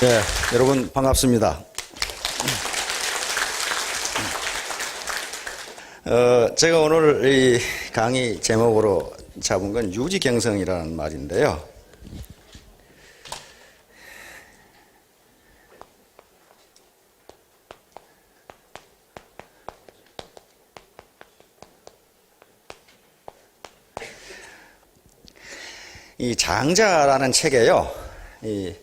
네, 여러분 반갑습니다. 제가 오늘 이 강의 제목으로 잡은 건 유지경성이라는 말인데요. 이 장자라는 책에요. 이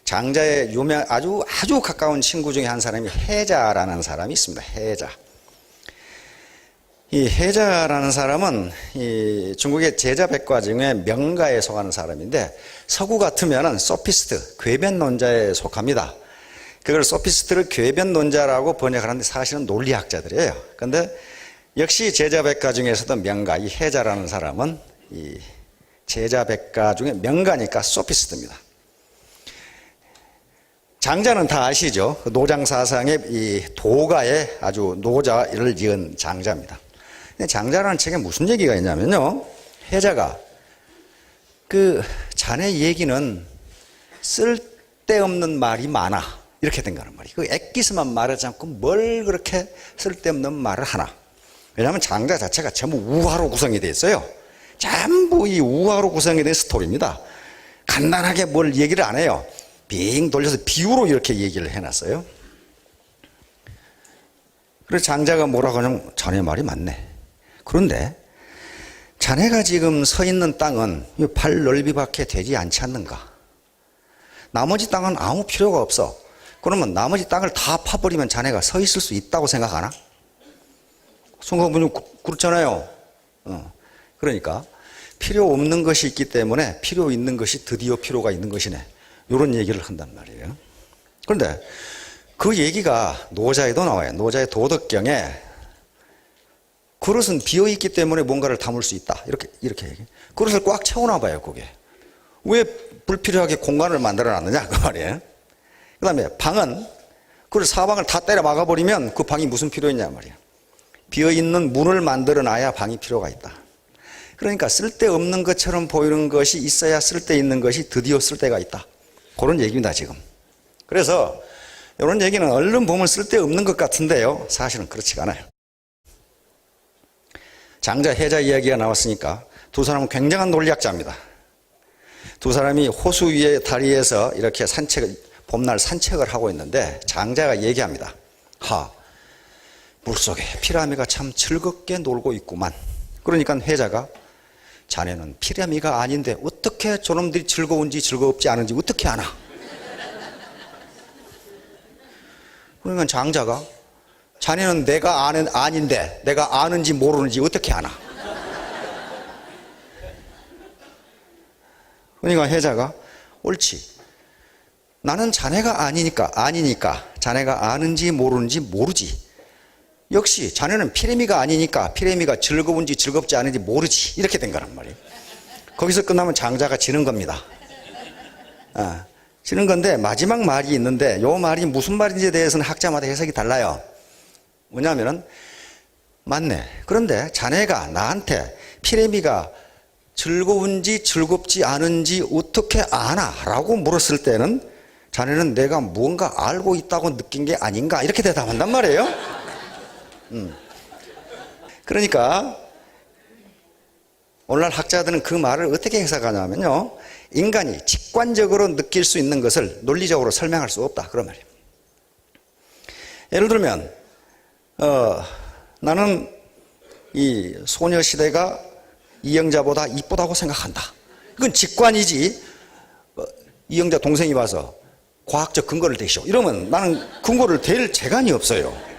장자의 아주 가까운 친구 중에 한 사람이 해자라는 사람이 있습니다. 해자. 이 해자라는 사람은 이 중국의 제자백과 중에 명가에 속하는 사람인데, 서구 같으면은 소피스트, 궤변론자에 속합니다. 그걸 소피스트를 궤변론자라고 번역하는데 사실은 논리학자들이에요. 그런데 역시 제자백과 중에서도 명가, 이 해자라는 사람은 이 제자백가 중에 명가니까 소피스트입니다. 장자는 다 아시죠? 노장사상의 이 도가의 아주 노자를 이은 장자입니다. 근데 장자라는 책에 무슨 얘기가 있냐면요, 해자가 자네 얘기는 쓸데없는 말이 많아, 이렇게 된 거란 말이에요. 액기스만 말하지 않고 뭘 그렇게 쓸데없는 말을 하나. 왜냐하면 장자 자체가 전부 우화로 구성이 되어 있어요. 전부 이 우화로 구성이 된 스토리입니다. 간단하게 뭘 얘기를 안 해요. 빙 돌려서 비유로 이렇게 얘기를 해놨어요. 그래서 장자가 뭐라고 하냐면, 자네 말이 맞네. 그런데 자네가 지금 서 있는 땅은 팔 넓이밖에 되지 않지 않는가? 나머지 땅은 아무 필요가 없어. 그러면 나머지 땅을 다 파버리면 자네가 서 있을 수 있다고 생각하나? 생각해보면 그렇잖아요. 그러니까 필요 없는 것이 있기 때문에 필요 있는 것이 드디어 필요가 있는 것이네, 이런 얘기를 한단 말이에요. 그런데 그 얘기가 노자에도 나와요. 노자의 도덕경에 그릇은 비어있기 때문에 뭔가를 담을 수 있다, 이렇게 얘기해요. 그릇을 꽉 채우나 봐요. 그게 왜 불필요하게 공간을 만들어 놨느냐, 그 말이에요. 그 다음에 방은 그릇 사방을 다 때려 막아버리면 그 방이 무슨 필요 있냐 말이에요. 비어있는 문을 만들어 놔야 방이 필요가 있다. 그러니까 쓸데없는 것처럼 보이는 것이 있어야 쓸데있는 것이 드디어 쓸데가 있다, 그런 얘기입니다 지금. 그래서 이런 얘기는 얼른 보면 쓸데없는 것 같은데요, 사실은 그렇지가 않아요. 장자 해자 이야기가 나왔으니까 두 사람은 굉장한 논리학자입니다. 두 사람이 호수 위의 다리에서 이렇게 봄날 산책을 하고 있는데, 장자가 얘기합니다. 물속에 피라미가 참 즐겁게 놀고 있구만. 그러니까 해자가, 자네는 피라미가 아닌데 어떻게 저놈들이 즐거운지 즐겁지 않은지 어떻게 아나? 그러니까 장자가, 자네는 내가 아닌데 내가 아는지 모르는지 어떻게 아나? 그러니까 해자가, 옳지, 나는 자네가 아니니까 자네가 아는지 모르는지 모르지. 역시 자네는 피레미가 아니니까 피레미가 즐거운지 즐겁지 않은지 모르지, 이렇게 된 거란 말이에요. 거기서 끝나면 장자가 지는 겁니다. 지는 건데, 마지막 말이 있는데 이 말이 무슨 말인지에 대해서는 학자마다 해석이 달라요. 뭐냐면은, 맞네, 그런데 자네가 나한테 피레미가 즐거운지 즐겁지 않은지 어떻게 아나? 라고 물었을 때는 자네는 내가 무언가 알고 있다고 느낀 게 아닌가, 이렇게 대답한단 말이에요. 그러니까 오늘날 학자들은 그 말을 어떻게 해석하냐면요, 인간이 직관적으로 느낄 수 있는 것을 논리적으로 설명할 수 없다, 그런 말이에요. 예를 들면 나는 이 소녀시대가 이영자보다 이쁘다고 생각한다. 이건 직관이지, 이영자 동생이 와서 과학적 근거를 대시오 이러면 나는 근거를 댈 재간이 없어요.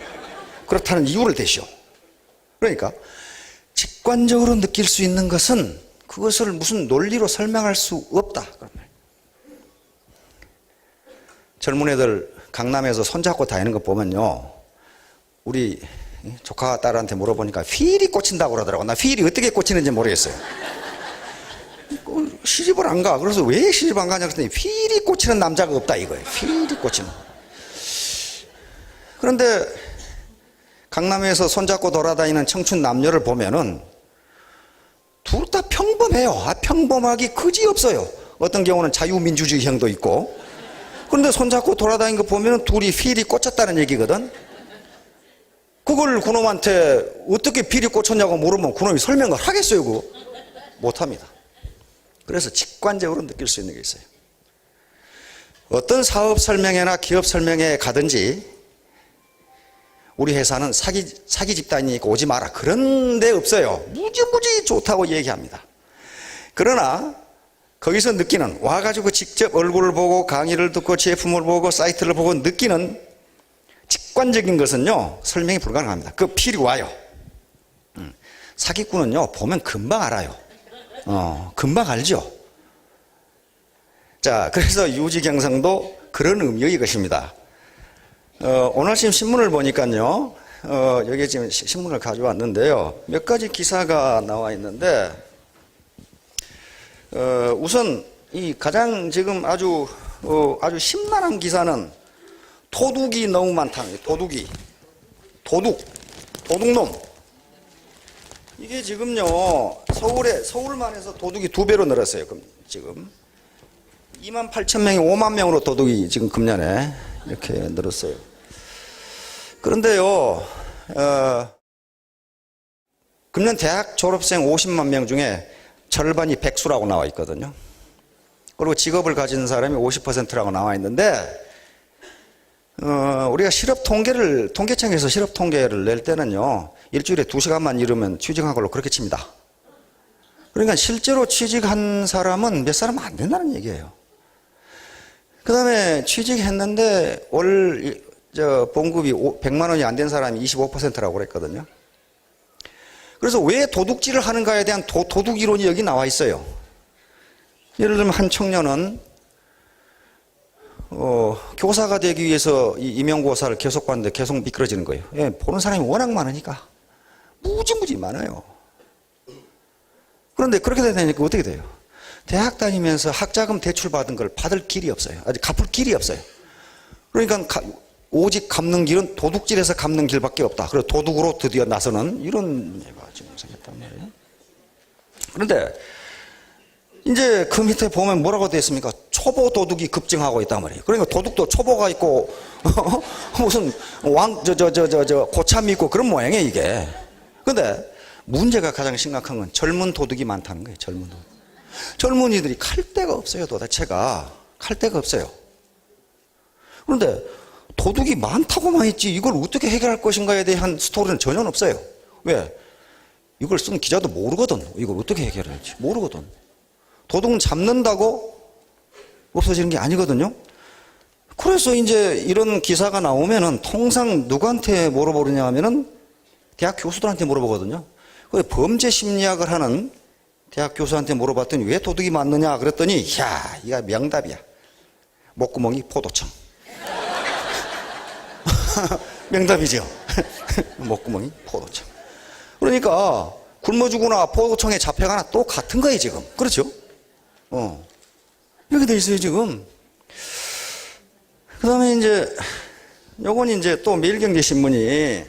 그렇다는 이유를 대시오. 그러니까 직관적으로 느낄 수 있는 것은 그것을 무슨 논리로 설명할 수 없다, 그런 말이에요. 젊은 애들 강남에서 손잡고 다니는 거 보면요, 우리 조카 딸한테 물어보니까 휠이 꽂힌다고 그러더라고. 나 휠이 어떻게 꽂히는지 모르겠어요. 시집을 안 가. 그래서 왜 시집 안 가냐 그랬더니 휠이 꽂히는 남자가 없다, 이거예요. 휠이 꽂히는. 그런데 강남에서 손잡고 돌아다니는 청춘 남녀를 보면은 둘 다 평범해요. 평범하기 그지없어요. 어떤 경우는 자유민주주의형도 있고, 그런데 손잡고 돌아다니는 거 보면 둘이 필이 꽂혔다는 얘기거든. 그걸 그놈한테 어떻게 필이 꽂혔냐고 물으면 그놈이 설명을 하겠어요? 그거? 못합니다. 그래서 직관적으로 느낄 수 있는 게 있어요. 어떤 사업 설명회나 기업 설명회에 가든지 우리 회사는 사기 집단이니까 오지 마라. 그런 데 없어요. 무지무지 좋다고 얘기합니다. 그러나 거기서 느끼는, 와가지고 직접 얼굴을 보고 강의를 듣고 제품을 보고 사이트를 보고 느끼는 직관적인 것은요, 설명이 불가능합니다. 그 필이 와요. 사기꾼은요, 보면 금방 알아요. 금방 알죠. 자, 그래서 유지경성도 그런 의미의 것입니다. 오늘 아침 신문을 보니까요, 여기 지금 신문을 가져왔는데요, 몇 가지 기사가 나와 있는데, 우선 이 가장 지금 아주 심란한 기사는 도둑이 너무 많다는 거예요. 도둑놈. 이게 지금요, 서울만 해서 도둑이 2배로 늘었어요. 지금 28,000명이 5만 명으로 도둑이 지금 금년에 이렇게 늘었어요. 그런데요, 금년 대학 졸업생 50만 명 중에 절반이 백수라고 나와 있거든요. 그리고 직업을 가진 사람이 50%라고 나와 있는데, 우리가 통계청에서 실업 통계를 낼 때는요, 일주일에 2시간만 일하면 취직한 걸로 그렇게 칩니다. 그러니까 실제로 취직한 사람은 몇 사람 안 된다는 얘기예요. 그 다음에 취직했는데 봉급이 100만 원이 안 된 사람이 25%라고 그랬거든요. 그래서 왜 도둑질을 하는가에 대한 도둑 이론이 여기 나와 있어요. 예를 들면 한 청년은 교사가 되기 위해서 이 임용고사를 계속 봤는데 계속 미끄러지는 거예요. 예, 보는 사람이 워낙 많으니까 무지무지 많아요. 그런데 그렇게 되니까 어떻게 돼요? 대학 다니면서 학자금 대출 받은 걸 받을 길이 없어요. 아직 갚을 길이 없어요. 그러니까 오직 갚는 길은 도둑질해서 갚는 길밖에 없다. 그래서 도둑으로 드디어 나서는 이런 문제가 지금 생겼단 말이에요. 그런데 이제 그 밑에 보면 뭐라고 되어 있습니까? 초보 도둑이 급증하고 있단 말이에요. 그러니까 도둑도 초보가 있고 무슨 고참이 있고 그런 모양이에요, 이게. 근데 문제가 가장 심각한 건 젊은 도둑이 많다는 거예요. 젊은 도둑. 젊은이들이 칼 데가 없어요. 도대체가 칼 데가 없어요. 그런데 도둑이 많다고만 했지 이걸 어떻게 해결할 것인가에 대한 스토리는 전혀 없어요. 왜? 이걸 쓴 기자도 모르거든. 이걸 어떻게 해결해야 할지 모르거든. 도둑은 잡는다고 없어지는 게 아니거든요. 그래서 이제 이런 기사가 나오면은 통상 누구한테 물어보느냐 하면은 대학 교수들한테 물어보거든요. 범죄 심리학을 하는 대학 교수한테 물어봤더니 왜 도둑이 많느냐 그랬더니, 야, 이거 명답이야. 목구멍이 포도청. 명답이죠. 목구멍이 포도청. 그러니까 굶어 죽거나 포도청에 잡혀가나 똑같은 거예요, 지금. 그렇죠? 이렇게 돼 있어요, 지금. 그 다음에 요건 또 매일경제신문이,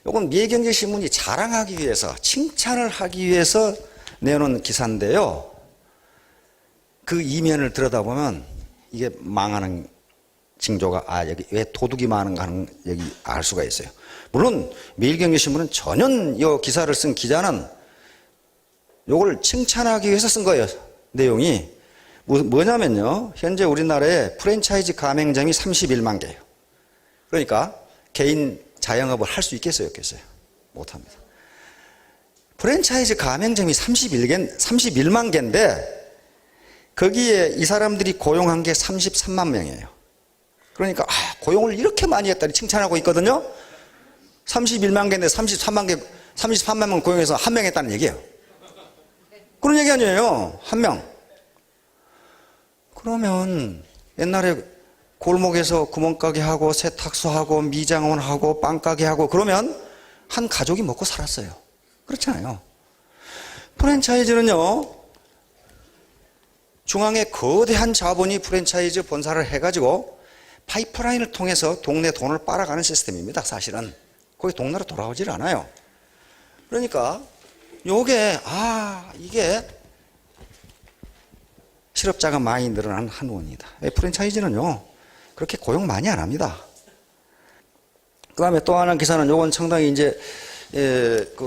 요건 매일경제신문이 자랑하기 위해서, 칭찬을 하기 위해서 내놓은 기사인데요. 그 이면을 들여다보면 이게 망하는 징조가, 여기 왜 도둑이 많은가 하는 여기 알 수가 있어요. 물론 매일경제신문은 전혀 이 기사를 쓴 기자는 요걸 칭찬하기 위해서 쓴 거예요. 내용이 뭐냐면요, 현재 우리나라에 프랜차이즈 가맹점이 31만 개예요. 그러니까 개인 자영업을 할 수 있겠어요, 없겠어요? 못합니다. 프랜차이즈 가맹점이 31만 개인데 거기에 이 사람들이 고용한 게 33만 명이에요. 그러니까 고용을 이렇게 많이 했다니 칭찬하고 있거든요. 31만 개인데 33만 명 고용해서 한 명 했다는 얘기예요. 그런 얘기 아니에요. 한 명. 그러면 옛날에 골목에서 구멍가게 하고 세탁소 하고 미장원 하고 빵가게 하고 그러면 한 가족이 먹고 살았어요. 그렇잖아요. 프랜차이즈는요, 중앙에 거대한 자본이 프랜차이즈 본사를 해가지고 파이프라인을 통해서 동네 돈을 빨아가는 시스템입니다. 사실은 거기 동네로 돌아오질 않아요. 그러니까 이게 실업자가 많이 늘어난 한 원이다. 프랜차이즈는요, 그렇게 고용 많이 안 합니다. 그 다음에 또 하나 기사는 요건 상당히 이제,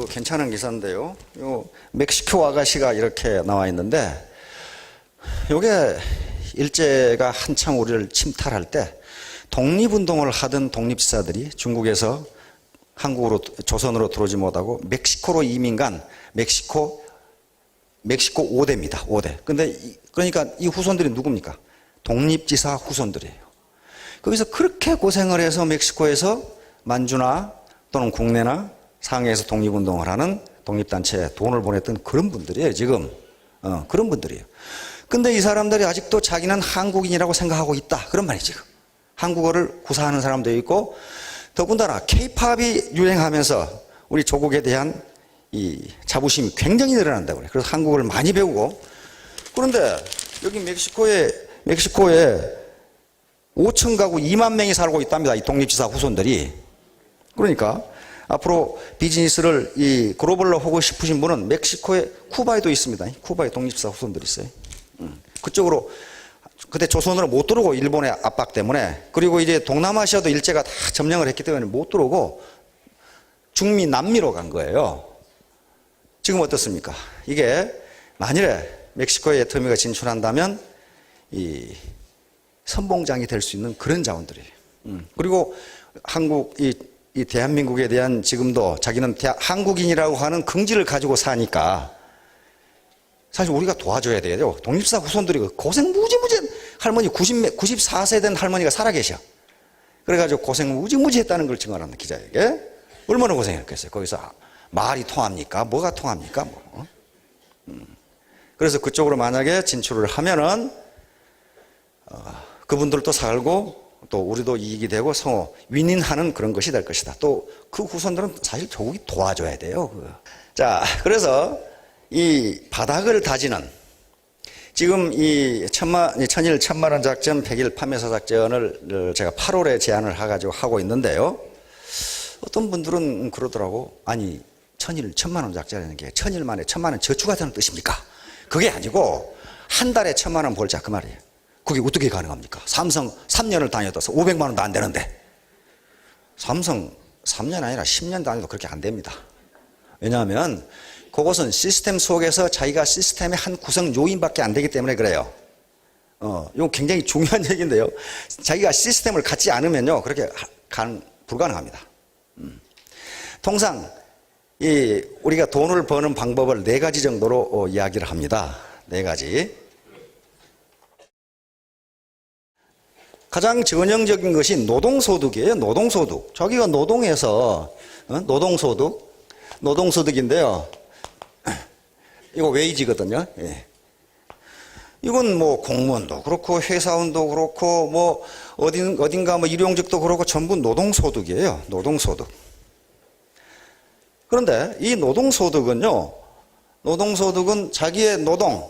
괜찮은 기사인데요. 요, 멕시코 아가씨가 이렇게 나와 있는데, 요게 일제가 한창 우리를 침탈할 때 독립운동을 하던 독립사들이 중국에서 한국으로, 조선으로 들어오지 못하고 멕시코로 이민 간 멕시코 5대입니다. 5대. 근데, 그러니까 이 후손들이 누굽니까? 독립지사 후손들이에요. 거기서 그렇게 고생을 해서 멕시코에서 만주나 또는 국내나 상해에서 독립운동을 하는 독립단체에 돈을 보냈던 그런 분들이에요, 지금. 그런 분들이에요. 근데 이 사람들이 아직도 자기는 한국인이라고 생각하고 있다. 그런 말이에요, 지금. 한국어를 구사하는 사람도 있고, 더군다나 케이팝이 유행하면서 우리 조국에 대한 이 자부심이 굉장히 늘어난다고 그래요. 그래서 한국어를 많이 배우고. 그런데 여기 멕시코에 5천 가구 2만 명이 살고 있답니다. 이 독립지사 후손들이. 그러니까 앞으로 비즈니스를 이 글로벌로 하고 싶으신 분은 멕시코에 쿠바에도 있습니다. 쿠바에 독립지사 후손들이 있어요. 그쪽으로 그때 조선으로 못 들어오고 일본의 압박 때문에, 그리고 이제 동남아시아도 일제가 다 점령을 했기 때문에 못 들어오고 중미 남미로 간 거예요. 지금 어떻습니까? 이게 만일에 멕시코에 애터미가 진출한다면 이 선봉장이 될 수 있는 그런 자원들이에요. 그리고 한국, 이 대한민국에 대한 지금도 자기는 한국인이라고 하는 긍지를 가지고 사니까 사실 우리가 도와줘야 돼요. 독립사 후손들이 고생 무지무지, 할머니 94세 된 할머니가 살아계셔. 그래가지고 고생 무지무지 했다는 걸 증언합니다, 기자에게. 얼마나 고생했겠어요. 거기서 말이 통합니까? 뭐가 통합니까? 뭐. 그래서 그쪽으로 만약에 진출을 하면은, 그분들도 살고, 또 우리도 이익이 되고 성호, 윈윈하는 그런 것이 될 것이다. 또 그 후손들은 사실 조국이 도와줘야 돼요. 자, 그래서 이 바닥을 다지는, 지금 이 천일 천만원 작전, 100일 판매사 작전을 제가 8월에 제안을 해가지고 하고 있는데요. 어떤 분들은 그러더라고. 아니, 천일 천만원 작전이라는 게 천일 만에 천만원 저축하자는 뜻입니까? 그게 아니고 한 달에 1,000만 원 벌자, 그 말이에요. 그게 어떻게 가능합니까? 삼성 3년을 다녀서 500만 원도 안 되는데. 삼성 3년 아니라 10년 다녀도 그렇게 안 됩니다. 왜냐하면 그것은 시스템 속에서 자기가 시스템의 한 구성 요인밖에 안 되기 때문에 그래요. 이건 굉장히 중요한 얘기인데요. 자기가 시스템을 갖지 않으면요, 그렇게 불가능합니다. 통상 우리가 돈을 버는 방법을 4가지 정도로 이야기를 합니다. 4가지. 가장 전형적인 것이 노동소득이에요. 노동소득. 자기가 노동해서 노동소득인데요. 이거 웨이지거든요. 예. 이건 뭐 공무원도 그렇고 회사원도 그렇고 뭐 어딘가 뭐 일용직도 그렇고 전부 노동소득이에요. 노동소득. 그런데 이 노동소득은 자기의 노동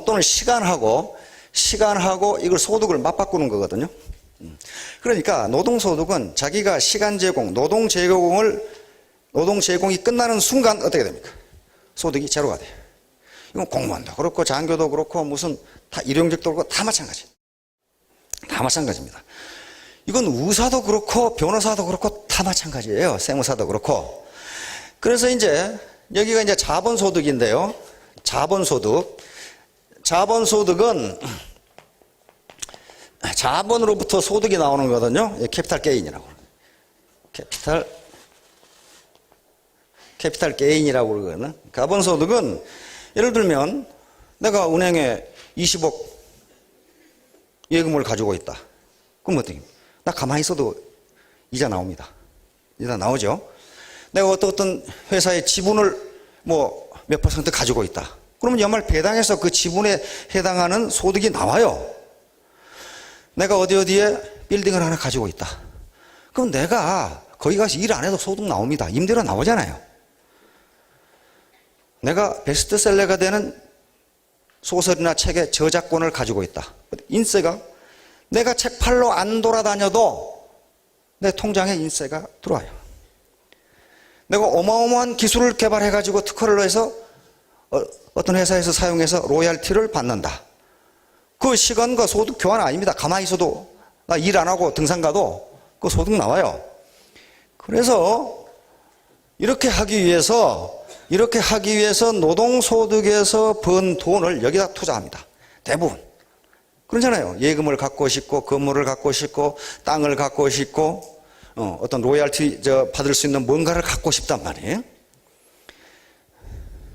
또는 시간하고 이걸 소득을 맞바꾸는 거거든요. 그러니까 노동소득은 자기가 시간 제공, 노동 제공이 끝나는 순간 어떻게 됩니까? 소득이 제로가 돼요. 이건 공무원도 그렇고 장교도 그렇고 무슨 다 일용직도 그렇고 다 마찬가지. 다 마찬가지입니다. 이건 의사도 그렇고 변호사도 그렇고 다 마찬가지예요. 세무사도 그렇고. 그래서 이제 여기가 이제 자본소득인데요. 자본소득은 자본으로부터 소득이 나오는 거거든요. 캐피탈 게인이라고. 캐피탈 게인이라고 그러거든요. 자본소득은 예를 들면 내가 은행에 20억 예금을 가지고 있다. 그럼 어떻게? 나 가만히 있어도 이자 나옵니다. 이자 나오죠. 내가 어떤 회사의 지분을 뭐 몇 퍼센트 가지고 있다. 그러면 연말 배당해서 그 지분에 해당하는 소득이 나와요. 내가 어디에 빌딩을 하나 가지고 있다. 그럼 내가 거기 가서 일 안 해도 소득 나옵니다. 임대료 나오잖아요. 내가 베스트셀러가 되는 소설이나 책의 저작권을 가지고 있다. 인세가 내가 책 팔러 안 돌아다녀도 내 통장에 인세가 들어와요. 내가 어마어마한 기술을 개발해가지고 특허를 해서 어떤 회사에서 사용해서 로열티를 받는다. 그 시간과 소득 교환 아닙니다. 가만히 있어도, 나 일 안 하고 등산 가도 그 소득 나와요. 그래서 이렇게 하기 위해서 노동소득에서 번 돈을 여기다 투자합니다. 대부분. 그러잖아요. 예금을 갖고 싶고, 건물을 갖고 싶고, 땅을 갖고 싶고, 어떤 로열티 받을 수 있는 뭔가를 갖고 싶단 말이에요.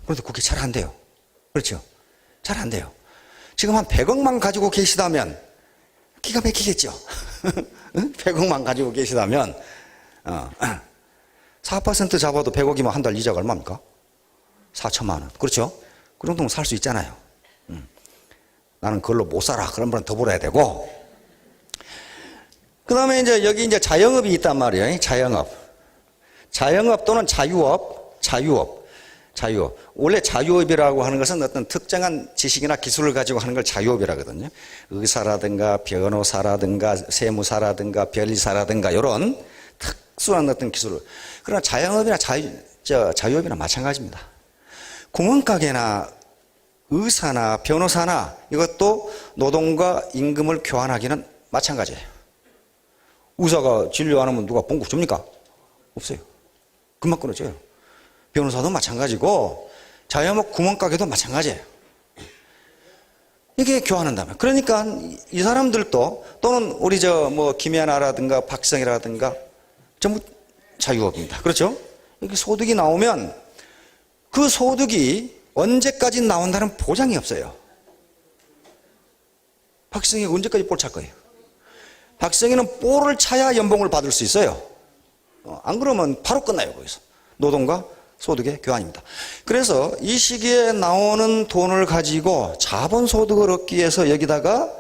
그런데 그게 잘 안 돼요. 그렇죠? 잘 안 돼요. 지금 한 100억만 가지고 계시다면 기가 막히겠죠. 100억만 가지고 계시다면 4% 잡아도 100억이면 한 달 이자가 얼마입니까? 4천만 원. 그렇죠? 그 정도면 살 수 있잖아요. 나는 그걸로 못 살아. 그런 분은 더 벌어야 되고. 그 다음에 이제 여기 이제 자영업이 있단 말이에요. 자영업 또는 자유업. 원래 자유업이라고 하는 것은 어떤 특정한 지식이나 기술을 가지고 하는 걸 자유업이라고 하거든요. 의사라든가 변호사라든가 세무사라든가 변리사라든가 이런 특수한 어떤 기술을. 그러나 자영업이나 자유업이나 마찬가지입니다. 구멍가게나 의사나 변호사나 이것도 노동과 임금을 교환하기는 마찬가지예요. 의사가 진료 안 하면 누가 봉급 줍니까? 없어요. 금방 끊어져요. 변호사도 마찬가지고 자영업 구멍가게도 마찬가지예요. 이게 교환한다면. 그러니까 이 사람들도 또는 우리 김연아라든가 박성이라든가 전부 자유업입니다. 그렇죠? 이렇게 소득이 나오면 그 소득이 언제까지 나온다는 보장이 없어요. 박성이 언제까지 볼 찰 거예요? 박성이는 볼을 차야 연봉을 받을 수 있어요. 안 그러면 바로 끝나요. 거기서. 노동과 소득의 교환입니다. 그래서 이 시기에 나오는 돈을 가지고 자본소득을 얻기 위해서 여기다가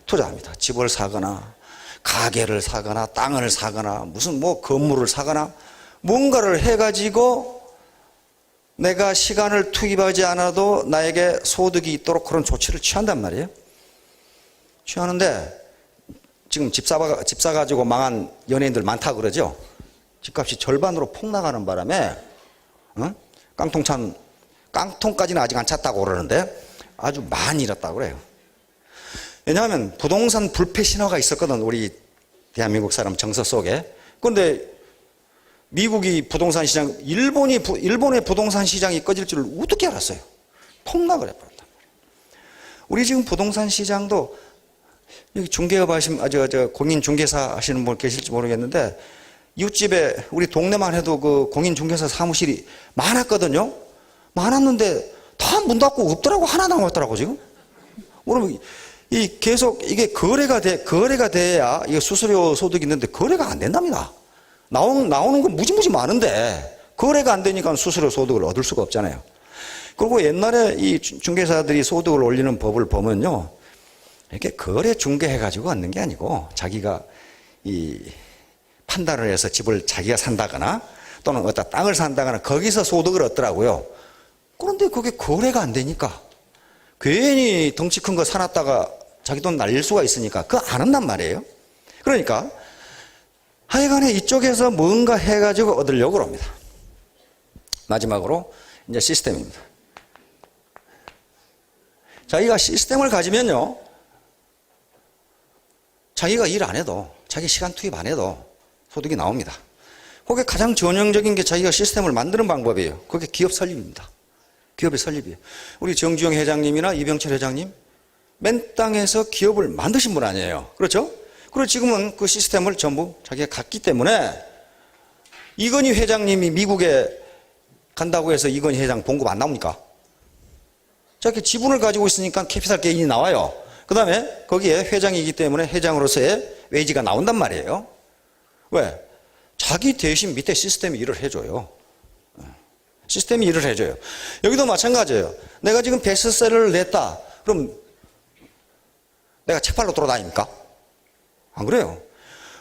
투자합니다. 집을 사거나 가게를 사거나 땅을 사거나 무슨 건물을 사거나 뭔가를 해가지고 내가 시간을 투입하지 않아도 나에게 소득이 있도록 그런 조치를 취한단 말이에요. 취하는데 지금 집 사가지고 망한 연예인들 많다 그러죠. 집값이 절반으로 폭 나가는 바람에 깡통까지는 아직 안 찼다고 그러는데 아주 많이 잃었다고 그래요. 왜냐하면 부동산 불패 신화가 있었거든. 우리 대한민국 사람 정서 속에. 그런데 미국이 부동산 시장, 일본의 부동산 시장이 꺼질 줄을 어떻게 알았어요? 폭락을 해버렸단 말이에요. 우리 지금 부동산 시장도 여기 중개업 하시는, 공인중개사 하시는 분 계실지 모르겠는데 이웃집에 우리 동네만 해도 그 공인중개사 사무실이 많았거든요. 많았는데 다 문 닫고 없더라고. 하나 남았더라고 지금. 그러면 계속 이게 거래가 돼야 이게 수수료 소득이 있는데 거래가 안 된답니다. 나오는 건 무지무지 많은데 거래가 안 되니까 수수료 소득을 얻을 수가 없잖아요. 그리고 옛날에 이 중개사들이 소득을 올리는 법을 보면요, 이렇게 거래 중개해가지고 얻는 게 아니고 자기가 판단을 해서 집을 자기가 산다거나 또는 어디다 땅을 산다거나 거기서 소득을 얻더라고요. 그런데 그게 거래가 안 되니까 괜히 덩치 큰 거 사놨다가 자기 돈 날릴 수가 있으니까 그거 안 한단 말이에요. 그러니까 하여간에 이쪽에서 뭔가 해가지고 얻으려고 합니다. 마지막으로 이제 시스템입니다. 자기가 시스템을 가지면요, 자기가 일 안 해도, 자기 시간 투입 안 해도 소득이 나옵니다. 그게 가장 전형적인 게 자기가 시스템을 만드는 방법이에요. 그게 기업 설립입니다. 기업의 설립이에요. 우리 정주영 회장님이나 이병철 회장님, 맨 땅에서 기업을 만드신 분 아니에요. 그렇죠? 그리고 지금은 그 시스템을 전부 자기가 갖기 때문에 이건희 회장님이 미국에 간다고 해서 이건희 회장 봉급 안 나옵니까? 자기 지분을 가지고 있으니까 캐피탈 게인이 나와요. 그 다음에 거기에 회장이기 때문에 회장으로서의 웨이지가 나온단 말이에요. 왜? 자기 대신 밑에 시스템이 일을 해줘요. 시스템이 일을 해줘요. 여기도 마찬가지예요. 내가 지금 베스트셀러를 냈다. 그럼 내가 책팔로 돌아다닙니까? 안 그래요.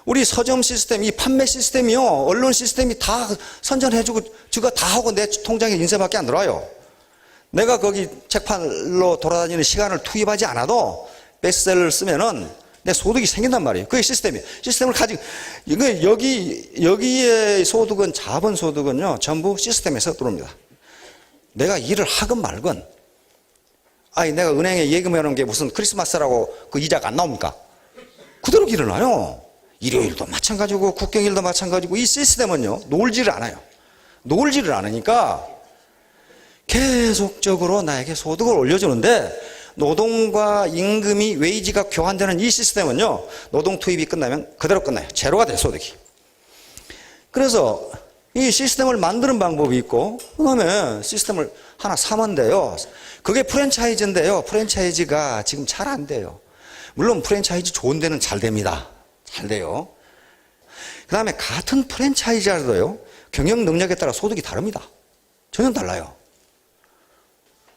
우리 서점 시스템, 이 판매 시스템이요, 언론 시스템이 다 선전해주고 저거 다 하고 내 통장에 인쇄밖에 안 들어와요. 내가 거기 책팔로 돌아다니는 시간을 투입하지 않아도 베스트셀러를 쓰면은 내 소득이 생긴단 말이에요. 그게 시스템이에요. 시스템을 가지고, 여기에 소득은, 자본 소득은요, 전부 시스템에서 들어옵니다. 내가 일을 하건 말건, 아니 내가 은행에 예금해 놓은 게 무슨 크리스마스라고 그 이자가 안 나옵니까? 그대로 일어나요. 일요일도 마찬가지고 국경일도 마찬가지고. 이 시스템은요 놀지를 않아요. 놀지를 않으니까 계속적으로 나에게 소득을 올려주는데, 노동과 임금이 웨이지가 교환되는 이 시스템은요 노동 투입이 끝나면 그대로 끝나요. 제로가 돼요, 소득이. 그래서 이 시스템을 만드는 방법이 있고, 그 다음에 시스템을 하나 사면 돼요. 그게 프랜차이즈인데요, 프랜차이즈가 지금 잘 안 돼요. 물론 프랜차이즈 좋은 데는 잘 됩니다. 잘 돼요. 그 다음에 같은 프랜차이즈라도요 경영 능력에 따라 소득이 다릅니다. 전혀 달라요.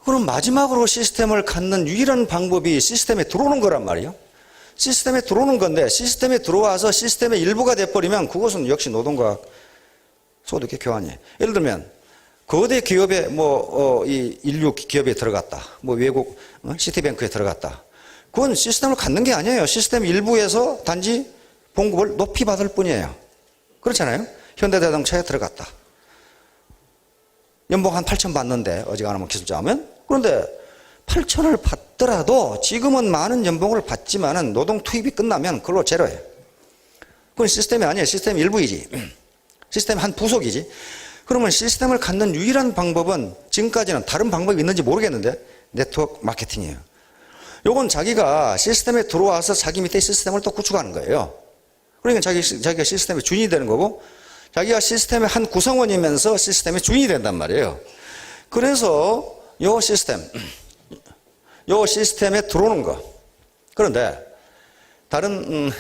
그럼 마지막으로 시스템을 갖는 유일한 방법이 시스템에 들어오는 거란 말이에요. 시스템에 들어오는 건데, 시스템에 들어와서 시스템의 일부가 돼버리면 그것은 역시 노동과 소득의 교환이에요. 예를 들면 거대 기업에 이 인류 기업에 들어갔다, 외국 시티뱅크에 들어갔다. 그건 시스템을 갖는 게 아니에요. 시스템 일부에서 단지 봉급을 높이 받을 뿐이에요. 그렇잖아요. 현대자동차에 들어갔다. 연봉 한 8천 받는데 어지간하면 기술자하면, 그런데 8천을 받더라도 지금은 많은 연봉을 받지만은 노동 투입이 끝나면 그걸로 제로예요. 그건 시스템이 아니에요. 시스템 일부이지. 시스템 한 부속이지. 그러면 시스템을 갖는 유일한 방법은, 지금까지는 다른 방법이 있는지 모르겠는데, 네트워크 마케팅이에요. 요건 자기가 시스템에 들어와서 자기 밑에 시스템을 또 구축하는 거예요. 그러니까 자기가 시스템의 주인이 되는 거고, 자기가 시스템의 한 구성원이면서 시스템의 주인이 된단 말이에요. 그래서 요 시스템에 들어오는 거. 그런데 다른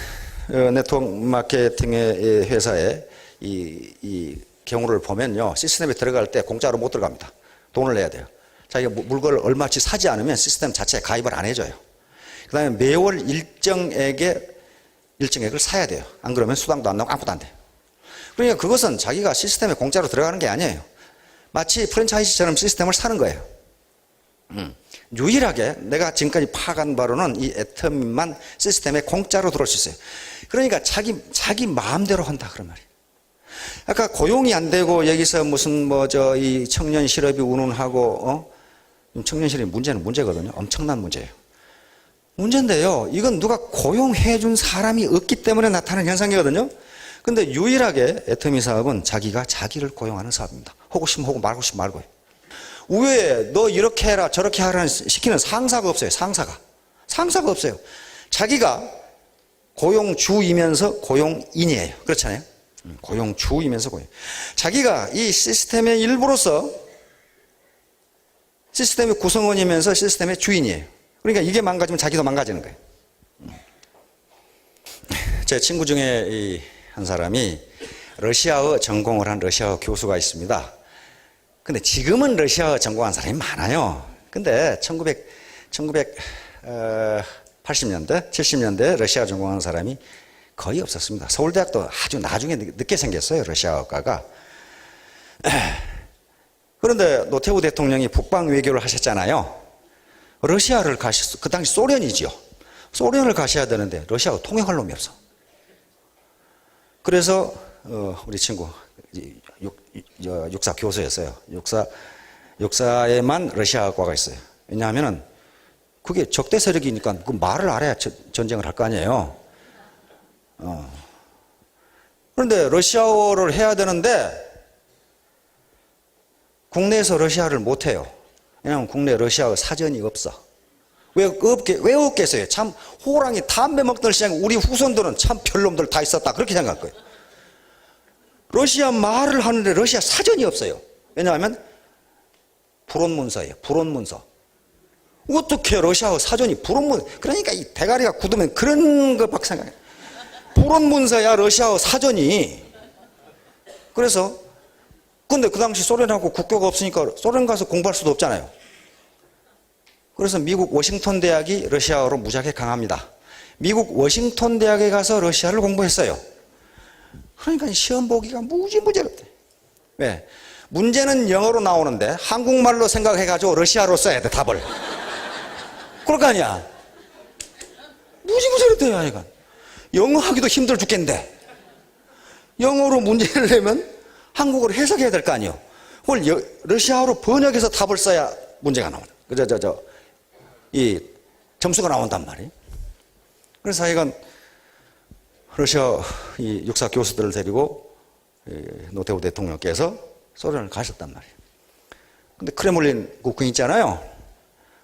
네트워크 마케팅의 회사의 이 경우를 보면요, 시스템에 들어갈 때 공짜로 못 들어갑니다. 돈을 내야 돼요. 자기가 물건을 얼마치 사지 않으면 시스템 자체에 가입을 안 해줘요. 그 다음에 매월 일정액을 사야 돼요. 안 그러면 수당도 안 나오고 아무것도 안 돼요. 그러니까 그것은 자기가 시스템에 공짜로 들어가는 게 아니에요. 마치 프랜차이즈처럼 시스템을 사는 거예요. 유일하게 내가 지금까지 파악한 바로는 이 애터미만 시스템에 공짜로 들어올 수 있어요. 그러니까 자기 마음대로 한다, 그런 말이에요. 아까 고용이 안 되고 여기서 무슨 이 청년 실업이 운운하고, 청년 실업이 문제거든요. 엄청난 문제예요. 문제인데요, 이건 누가 고용해 준 사람이 없기 때문에 나타나는 현상이거든요. 근데 유일하게 애터미 사업은 자기가 자기를 고용하는 사업입니다. 하고 싶으면 하고 말고 싶으면 말고요. 위에 너 이렇게 해라 저렇게 하라 시키는 상사가 없어요. 상사가 없어요. 자기가 고용주이면서 고용인이에요. 그렇잖아요. 고용주이면서 고용. 자기가 이 시스템의 일부로서 시스템의 구성원이면서 시스템의 주인이에요. 그러니까 이게 망가지면 자기도 망가지는 거예요. 제 친구 중에 한 사람이 러시아어 전공을 한 러시아어 교수가 있습니다. 근데 지금은 러시아어 전공한 사람이 많아요. 근데 1980년대, 70년대 러시아 전공한 사람이 거의 없었습니다. 서울대학도 아주 나중에 늦게 생겼어요, 러시아어과가. 그런데 노태우 대통령이 북방 외교를 하셨잖아요. 러시아를 그 당시 소련이지요. 소련을 가셔야 되는데 러시아어 통역할 놈이 없어. 그래서 우리 친구 육사 교수였어요. 육사에만 러시아과가 있어요. 왜냐하면은 그게 적대 세력이니까 그 말을 알아야 전쟁을 할 거 아니에요. 그런데 러시아어를 해야 되는데 국내에서 러시아를 못 해요. 왜냐하면 국내 러시아어 사전이 없어. 왜 없겠어요? 참 호랑이 담배 먹던 시장에 우리 후손들은 참 별놈들 다 있었다, 그렇게 생각할 거예요. 러시아 말을 하는데 러시아 사전이 없어요. 왜냐하면 불온문서예요. 불온문서. 어떻게 러시아어 사전이 불온문서. 그러니까 이 대가리가 굳으면 그런 것밖에 생각해. 불온문서야 러시아어 사전이. 그래서 근데 그 당시 소련하고 국교가 없으니까 소련 가서 공부할 수도 없잖아요. 그래서 미국 워싱턴 대학이 러시아어로 무지하게 강합니다. 미국 워싱턴 대학에 가서 러시아를 공부했어요. 그러니까 시험 보기가 무지무지했대. 왜? 문제는 영어로 나오는데 한국말로 생각해가지고 러시아로 써야 돼, 답을. 그럴 거 아니야. 무지무지했대요, 아이가. 영어 하기도 힘들어 죽겠는데 영어로 문제를 내면 한국어로 해석해야 될 거 아니에요. 그걸 러시아어로 번역해서 답을 써야 문제가 나오는. 이 점수가 나온단 말이에요. 그래서 하여간 러시아 이 육사 교수들을 데리고 노태우 대통령께서 소련을 가셨단 말이에요. 근데 크레물린 국궁 있잖아요.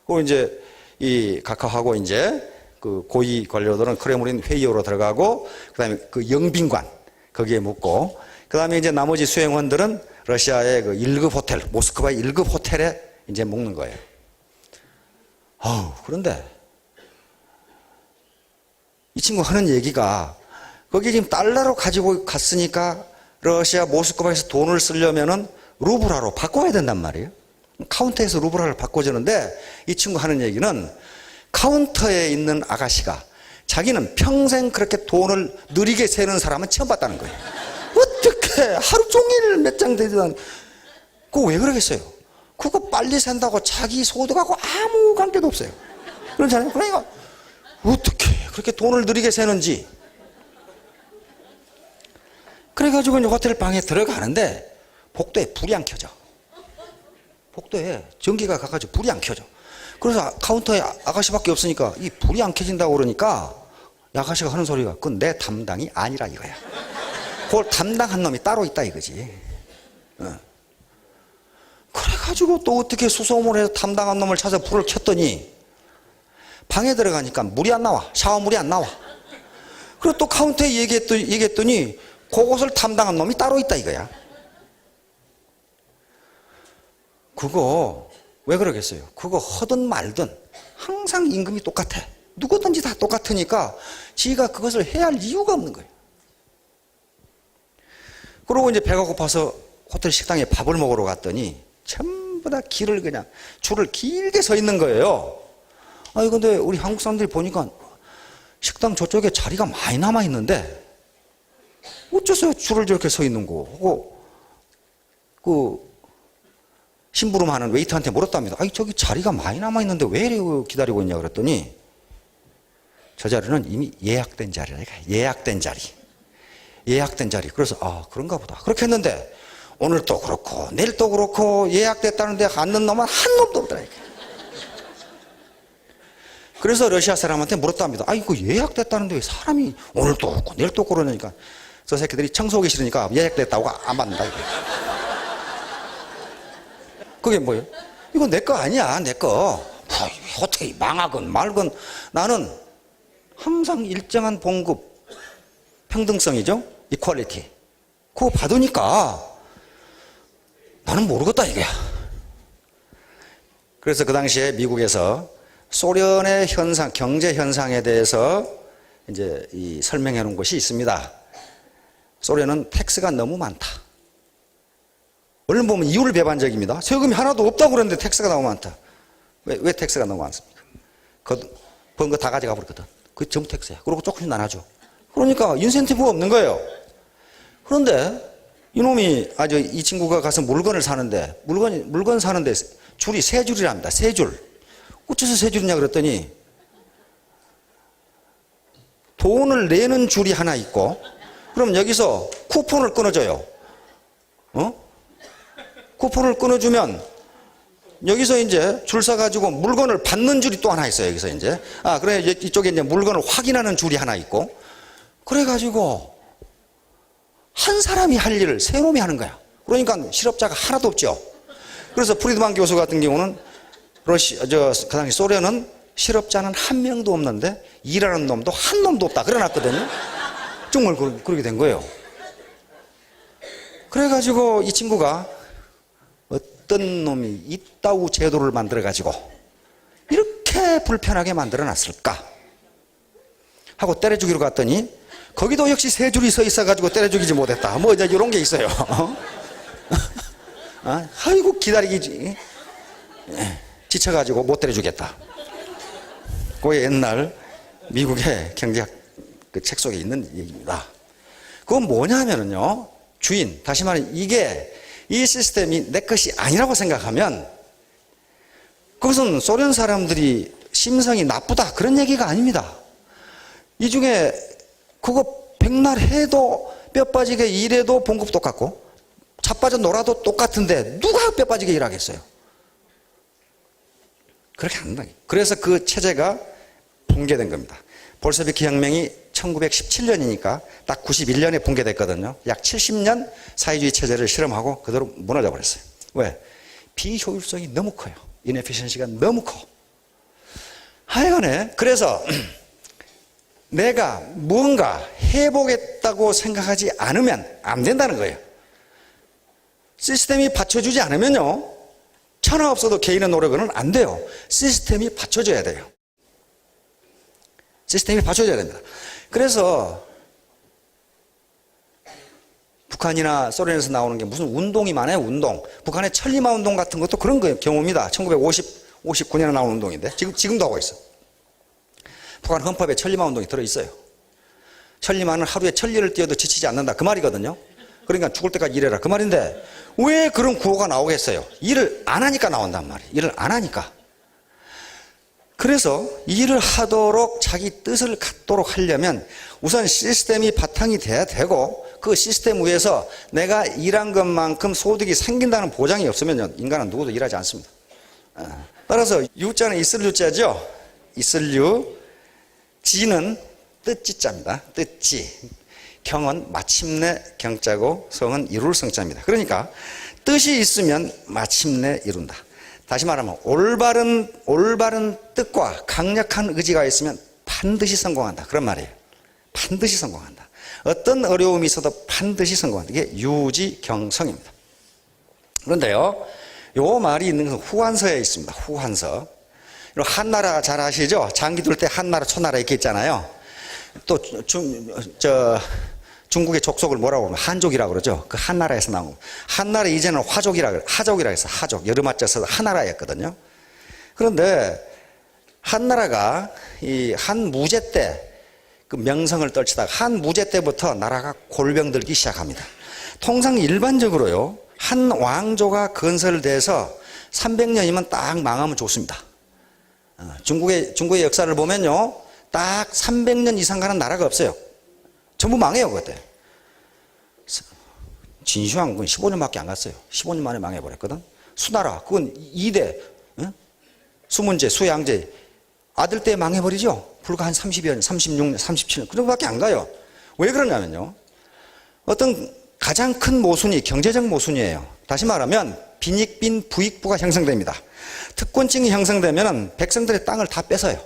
그리고 이제 이 각하하고 이제 그 고위 관료들은 크레물린 회의호로 들어가고, 그 다음에 그 영빈관 거기에 묵고, 그 다음에 이제 나머지 수행원들은 러시아의 그 1급 호텔, 모스크바의 1급 호텔에 이제 묵는 거예요. 그런데 이 친구 하는 얘기가, 거기 지금 달러로 가지고 갔으니까 러시아 모스크바에서 돈을 쓰려면은 루블화로 바꿔야 된단 말이에요. 카운터에서 루블화를 바꿔주는데, 이 친구 하는 얘기는 카운터에 있는 아가씨가 자기는 평생 그렇게 돈을 느리게 세는 사람은 처음 봤다는 거예요. 어떻게 하루 종일 몇 장 되지도 그거 왜 그러겠어요? 그거 빨리 센다고 자기 소득하고 아무 관계도 없어요. 그렇잖아요. 그러니까 어떻게 그렇게 돈을 느리게 세는지. 그래가지고 이제 호텔 방에 들어가는데 복도에 불이 안 켜져. 복도에 전기가 가가지고 불이 안 켜져. 그래서 카운터에 아가씨밖에 없으니까 이 불이 안 켜진다고 그러니까 아가씨가 하는 소리가, 그건 내 담당이 아니라 이거야. 그걸 담당한 놈이 따로 있다 이거지. 그래가지고 또 어떻게 수소문을 해서 담당한 놈을 찾아 불을 켰더니 방에 들어가니까 물이 안 나와. 샤워물이 안 나와. 그리고 또 카운터에 얘기했더니 그것을 담당한 놈이 따로 있다 이거야. 그거 왜 그러겠어요? 그거 하든 말든 항상 임금이 똑같아. 누구든지 다 똑같으니까 지가 그것을 해야 할 이유가 없는 거예요. 그러고 이제 배가 고파서 호텔 식당에 밥을 먹으러 갔더니 전부 다 줄을 길게 서 있는 거예요. 아니 근데 우리 한국 사람들이 보니까 식당 저쪽에 자리가 많이 남아 있는데 어째서 줄을 저렇게 서 있는 거? 그 심부름하는 웨이터한테 물었답니다. 아니 저기 자리가 많이 남아 있는데 왜 기다리고 있냐 그랬더니 저 자리는 이미 예약된 자리라. 예약된 자리. 그래서 그런가 보다. 그렇게 했는데 오늘 또 그렇고 내일 또 그렇고 예약됐다는데 앉는 놈은 한 놈도 없더라. 그래서 러시아 사람한테 물었답니다. 아니 그 예약됐다는데 왜 사람이 오늘 또 없고 내일 또 없고 그러니까 저 새끼들이 청소하기 싫으니까 예약됐다고 안 받는다. 그게 뭐예요? 이거 내 거 아니야, 내 거. 호텔이 망하건 말건 나는 항상 일정한 봉급, 평등성이죠? 이퀄리티. 그거 받으니까 나는 모르겠다 이거야. 그래서 그 당시에 미국에서 소련의 현상, 경제 현상에 대해서 이제 설명해 놓은 것이 있습니다. 소련은 텍스가 너무 많다. 얼른 보면 이율 배반적입니다. 세금이 하나도 없다고 그러는데 텍스가 너무 많다. 왜 텍스가 너무 많습니까? 번 거 다 가져가 버렸거든. 그게 전부 텍스야. 그리고 조금씩 나눠줘. 그러니까 인센티브가 없는 거예요. 그런데 이놈이 이 친구가 가서 물건을 사는데 물건 사는데 줄이 3줄이랍니다. 3줄. 어째서 3줄이냐 그랬더니 돈을 내는 줄이 하나 있고, 그럼 여기서 쿠폰을 끊어줘요. 쿠폰을 끊어주면 여기서 이제 줄 서가지고 물건을 받는 줄이 또 하나 있어요. 여기서 이제. 그래 이쪽에 이제 물건을 확인하는 줄이 하나 있고, 그래가지고 한 사람이 할 일을 세 놈이 하는 거야. 그러니까 실업자가 하나도 없죠. 그래서 프리드만 교수 같은 경우는 그 당시 소련은 실업자는 한 명도 없는데 일하는 놈도 한 놈도 없다 그래놨거든요. 정말 그렇게 된 거예요. 그래가지고 이 친구가 어떤 놈이 이따우 제도를 만들어가지고 이렇게 불편하게 만들어놨을까 하고 때려주기로 갔더니 거기도 역시 3줄이 서 있어가지고 때려주기지 못했다. 뭐 이제 이런 게 있어요. 아이고 기다리기 지쳐가지고 못 때려주겠다. 그게 옛날 미국의 경제학 그 책 속에 있는 얘기입니다. 그건 뭐냐면요, 주인, 다시 말해 이 시스템이 내 것이 아니라고 생각하면 그것은 소련 사람들이 심성이 나쁘다 그런 얘기가 아닙니다. 이 중에 그거 백날 해도 뼈 빠지게 일해도 봉급 똑같고 자빠져 놀아도 똑같은데 누가 뼈 빠지게 일하겠어요? 그렇게 안 된다. 그래서 그 체제가 붕괴된 겁니다. 볼셰비키 혁명이 1917년이니까 딱 91년에 붕괴됐거든요. 약 70년 사회주의 체제를 실험하고 그대로 무너져 버렸어요. 왜? 비효율성이 너무 커요. 인에피션시가 너무 커. 하여간에 그래서 내가 무언가 해보겠다고 생각하지 않으면 안 된다는 거예요. 시스템이 받쳐주지 않으면요, 천하 없어도 개인의 노력은 안 돼요. 시스템이 받쳐줘야 돼요. 시스템이 받쳐줘야 됩니다. 그래서 북한이나 소련에서 나오는 게 무슨 운동이 많아요, 운동. 북한의 천리마 운동 같은 것도 그런 경우입니다. 1959년에 나온 운동인데 지금도 하고 있어. 북한 헌법에 천리마 운동이 들어있어요. 천리마는 하루에 천리를 뛰어도 지치지 않는다, 그 말이거든요. 그러니까 죽을 때까지 일해라, 그 말인데 왜 그런 구호가 나오겠어요? 일을 안 하니까 나온단 말이에요. 일을 안 하니까. 그래서 일을 하도록 자기 뜻을 갖도록 하려면 우선 시스템이 바탕이 돼야 되고, 그 시스템 위에서 내가 일한 것만큼 소득이 생긴다는 보장이 없으면 인간은 누구도 일하지 않습니다. 따라서 유자는 있을 유자죠. 있을 유, 지는 뜻지자입니다. 뜻지. 경은 마침내 경자고 성은 이룰 성자입니다. 그러니까 뜻이 있으면 마침내 이룬다. 다시 말하면 올바른 뜻과 강력한 의지가 있으면 반드시 성공한다, 그런 말이에요. 반드시 성공한다. 어떤 어려움이 있어도 반드시 성공한다. 이게 유지경성입니다. 그런데요, 요 말이 있는 것은 후한서에 있습니다. 후한서. 한나라 잘 아시죠? 장기 둘 때 한나라 초나라 이렇게 있잖아요. 또 중국의 족속을 뭐라고 하면 한족이라고 그러죠. 그 한나라에서 나온 거. 한나라 이제는 하족이라고 해서 하족, 여름맞춰 서 한나라였거든요. 그런데 한나라가 이 한무제 때 그 명성을 떨치다가 한무제 때부터 나라가 골병들기 시작합니다. 통상 일반적으로요, 한 왕조가 건설돼서 300년이면 딱 망하면 좋습니다. 중국의 역사를 보면요, 딱 300년 이상 가는 나라가 없어요. 전부 망해요, 그때. 진시황은 15년밖에 안 갔어요. 15년 만에 망해버렸거든. 수나라, 그건 2대, 수문제, 수양제, 아들 때 망해버리죠. 불과 한 30여 년, 36년, 37년, 그 정도밖에 안 가요. 왜 그러냐면요, 어떤 가장 큰 모순이 경제적 모순이에요. 다시 말하면 빈익빈 부익부가 형성됩니다. 특권층이 형성되면 백성들의 땅을 다 뺏어요.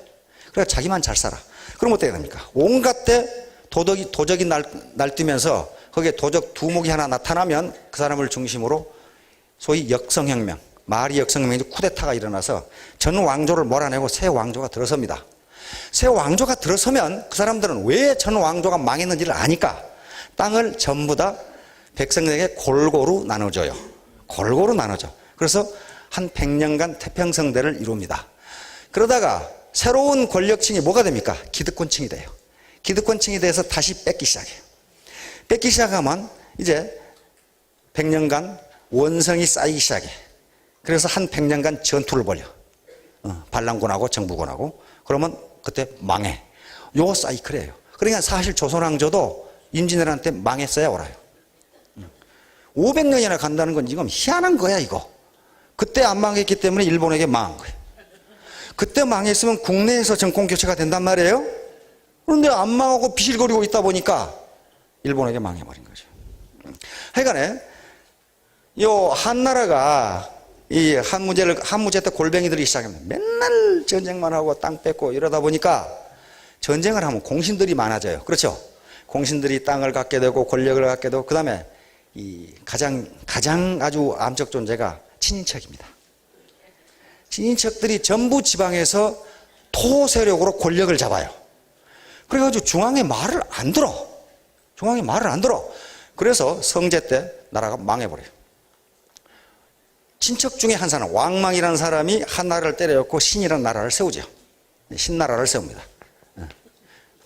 그래서 자기만 잘 살아. 그럼 어떻게 됩니까? 온갖 때 도적이 날뛰면서 거기에 도적 두목이 하나 나타나면 그 사람을 중심으로 소위 역성혁명, 마리 역성혁명이 쿠데타가 일어나서 전 왕조를 몰아내고 새 왕조가 들어섭니다. 새 왕조가 들어서면 그 사람들은 왜 전 왕조가 망했는지를 아니까 땅을 전부 다 백성에게 골고루 나눠줘요. 골고루 나눠줘. 그래서 한 100년간 태평성대를 이룹니다. 그러다가 새로운 권력층이 뭐가 됩니까? 기득권층이 돼요. 기득권층이 돼서 다시 뺏기 시작해요. 뺏기 시작하면 이제 100년간 원성이 쌓이기 시작해. 그래서 한 100년간 전투를 벌여. 반란군하고 정부군하고. 그러면 그때 망해. 요 사이클이에요. 그러니까 사실 조선왕조도 임진왜란때 망했어야 옳아요. 500년이나 간다는 건 지금 희한한 거야, 이거. 그때 안 망했기 때문에 일본에게 망한 거예요. 그때 망했으면 국내에서 정권 교체가 된단 말이에요. 그런데 안 망하고 비실거리고 있다 보니까 일본에게 망해버린 거죠. 하여간에 요 한나라가 이 한무제 때 골뱅이들이 시작합니다. 맨날 전쟁만 하고 땅 뺏고 이러다 보니까 전쟁을 하면 공신들이 많아져요. 그렇죠? 공신들이 땅을 갖게 되고 권력을 갖게 되고, 그 다음에 이 가장 아주 암적 존재가 친인척입니다. 친인척들이 전부 지방에서 토 세력으로 권력을 잡아요. 그래가지고 중앙의 말을 안 들어. 중앙의 말을 안 들어. 그래서 성제 때 나라가 망해버려요. 친척 중에 한 사람, 왕망이라는 사람이 한나라를 때려놓고 신이라는 나라를 세우죠. 신나라를 세웁니다.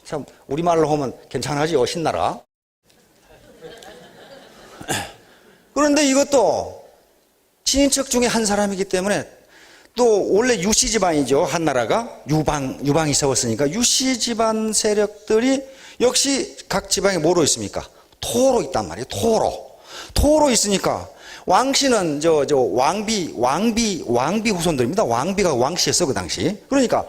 참 우리말로 하면 괜찮아지요, 신나라. 그런데 이것도 친인척 중에 한 사람이기 때문에, 또 원래 유씨 집안이죠, 한나라가. 유방이 세웠으니까 유씨 집안 세력들이 역시 각 지방에 뭐로 있습니까? 토로 있단 말이에요. 토로 있으니까 왕씨는 왕비 후손들입니다. 왕비가 왕씨였어, 그 당시. 그러니까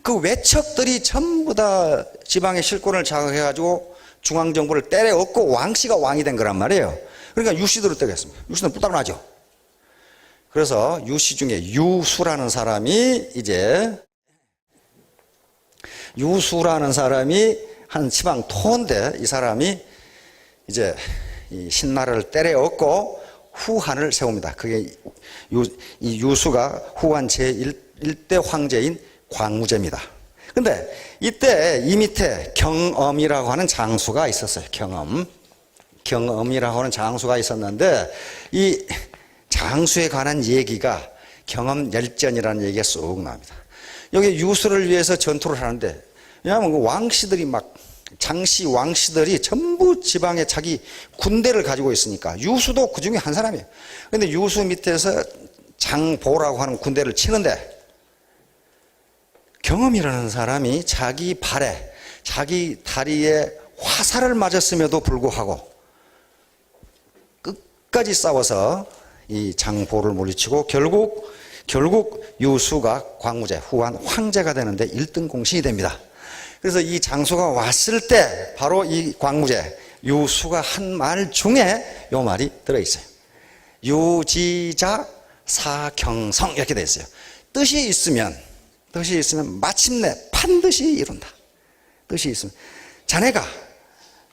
그 외척들이 전부 다 지방의 실권을 장악해가지고 중앙정부를 때려엎고 왕씨가 왕이 된 거란 말이에요. 그러니까 유씨들을 때렸습니다. 유씨는 부탁나죠. 그래서 유씨 중에 유수라는 사람이 한 지방 토인데, 이 사람이 이제 이 신나라를 때려엎고 후한을 세웁니다. 그게 이 유수가 후한 제1대 황제인 광무제입니다. 근데 이때 이 밑에 경엄이라고 하는 장수가 있었어요. 경엄이라고 하는 장수가 있었는데, 이 장수에 관한 얘기가 경엄열전이라는 얘기가 쑥 나옵니다. 여기 유수를 위해서 전투를 하는데, 왜냐하면 그 왕씨들이 장씨 왕씨들이 전부 지방에 자기 군대를 가지고 있으니까 유수도 그 중에 한 사람이에요. 근데 유수 밑에서 장보라고 하는 군대를 치는데, 경엄이라는 사람이 자기 발에, 자기 다리에 화살을 맞았음에도 불구하고 끝까지 싸워서 이 장보를 물리치고 결국 유수가 광무제, 후한 황제가 되는데 1등 공신이 됩니다. 그래서 이 장수가 왔을 때 바로 이 광무제, 유수가 한 말 중에 이 말이 들어있어요. 유지자 사경성, 이렇게 되어 있어요. 뜻이 있으면 마침내 반드시 이룬다. 뜻이 있으면. 자네가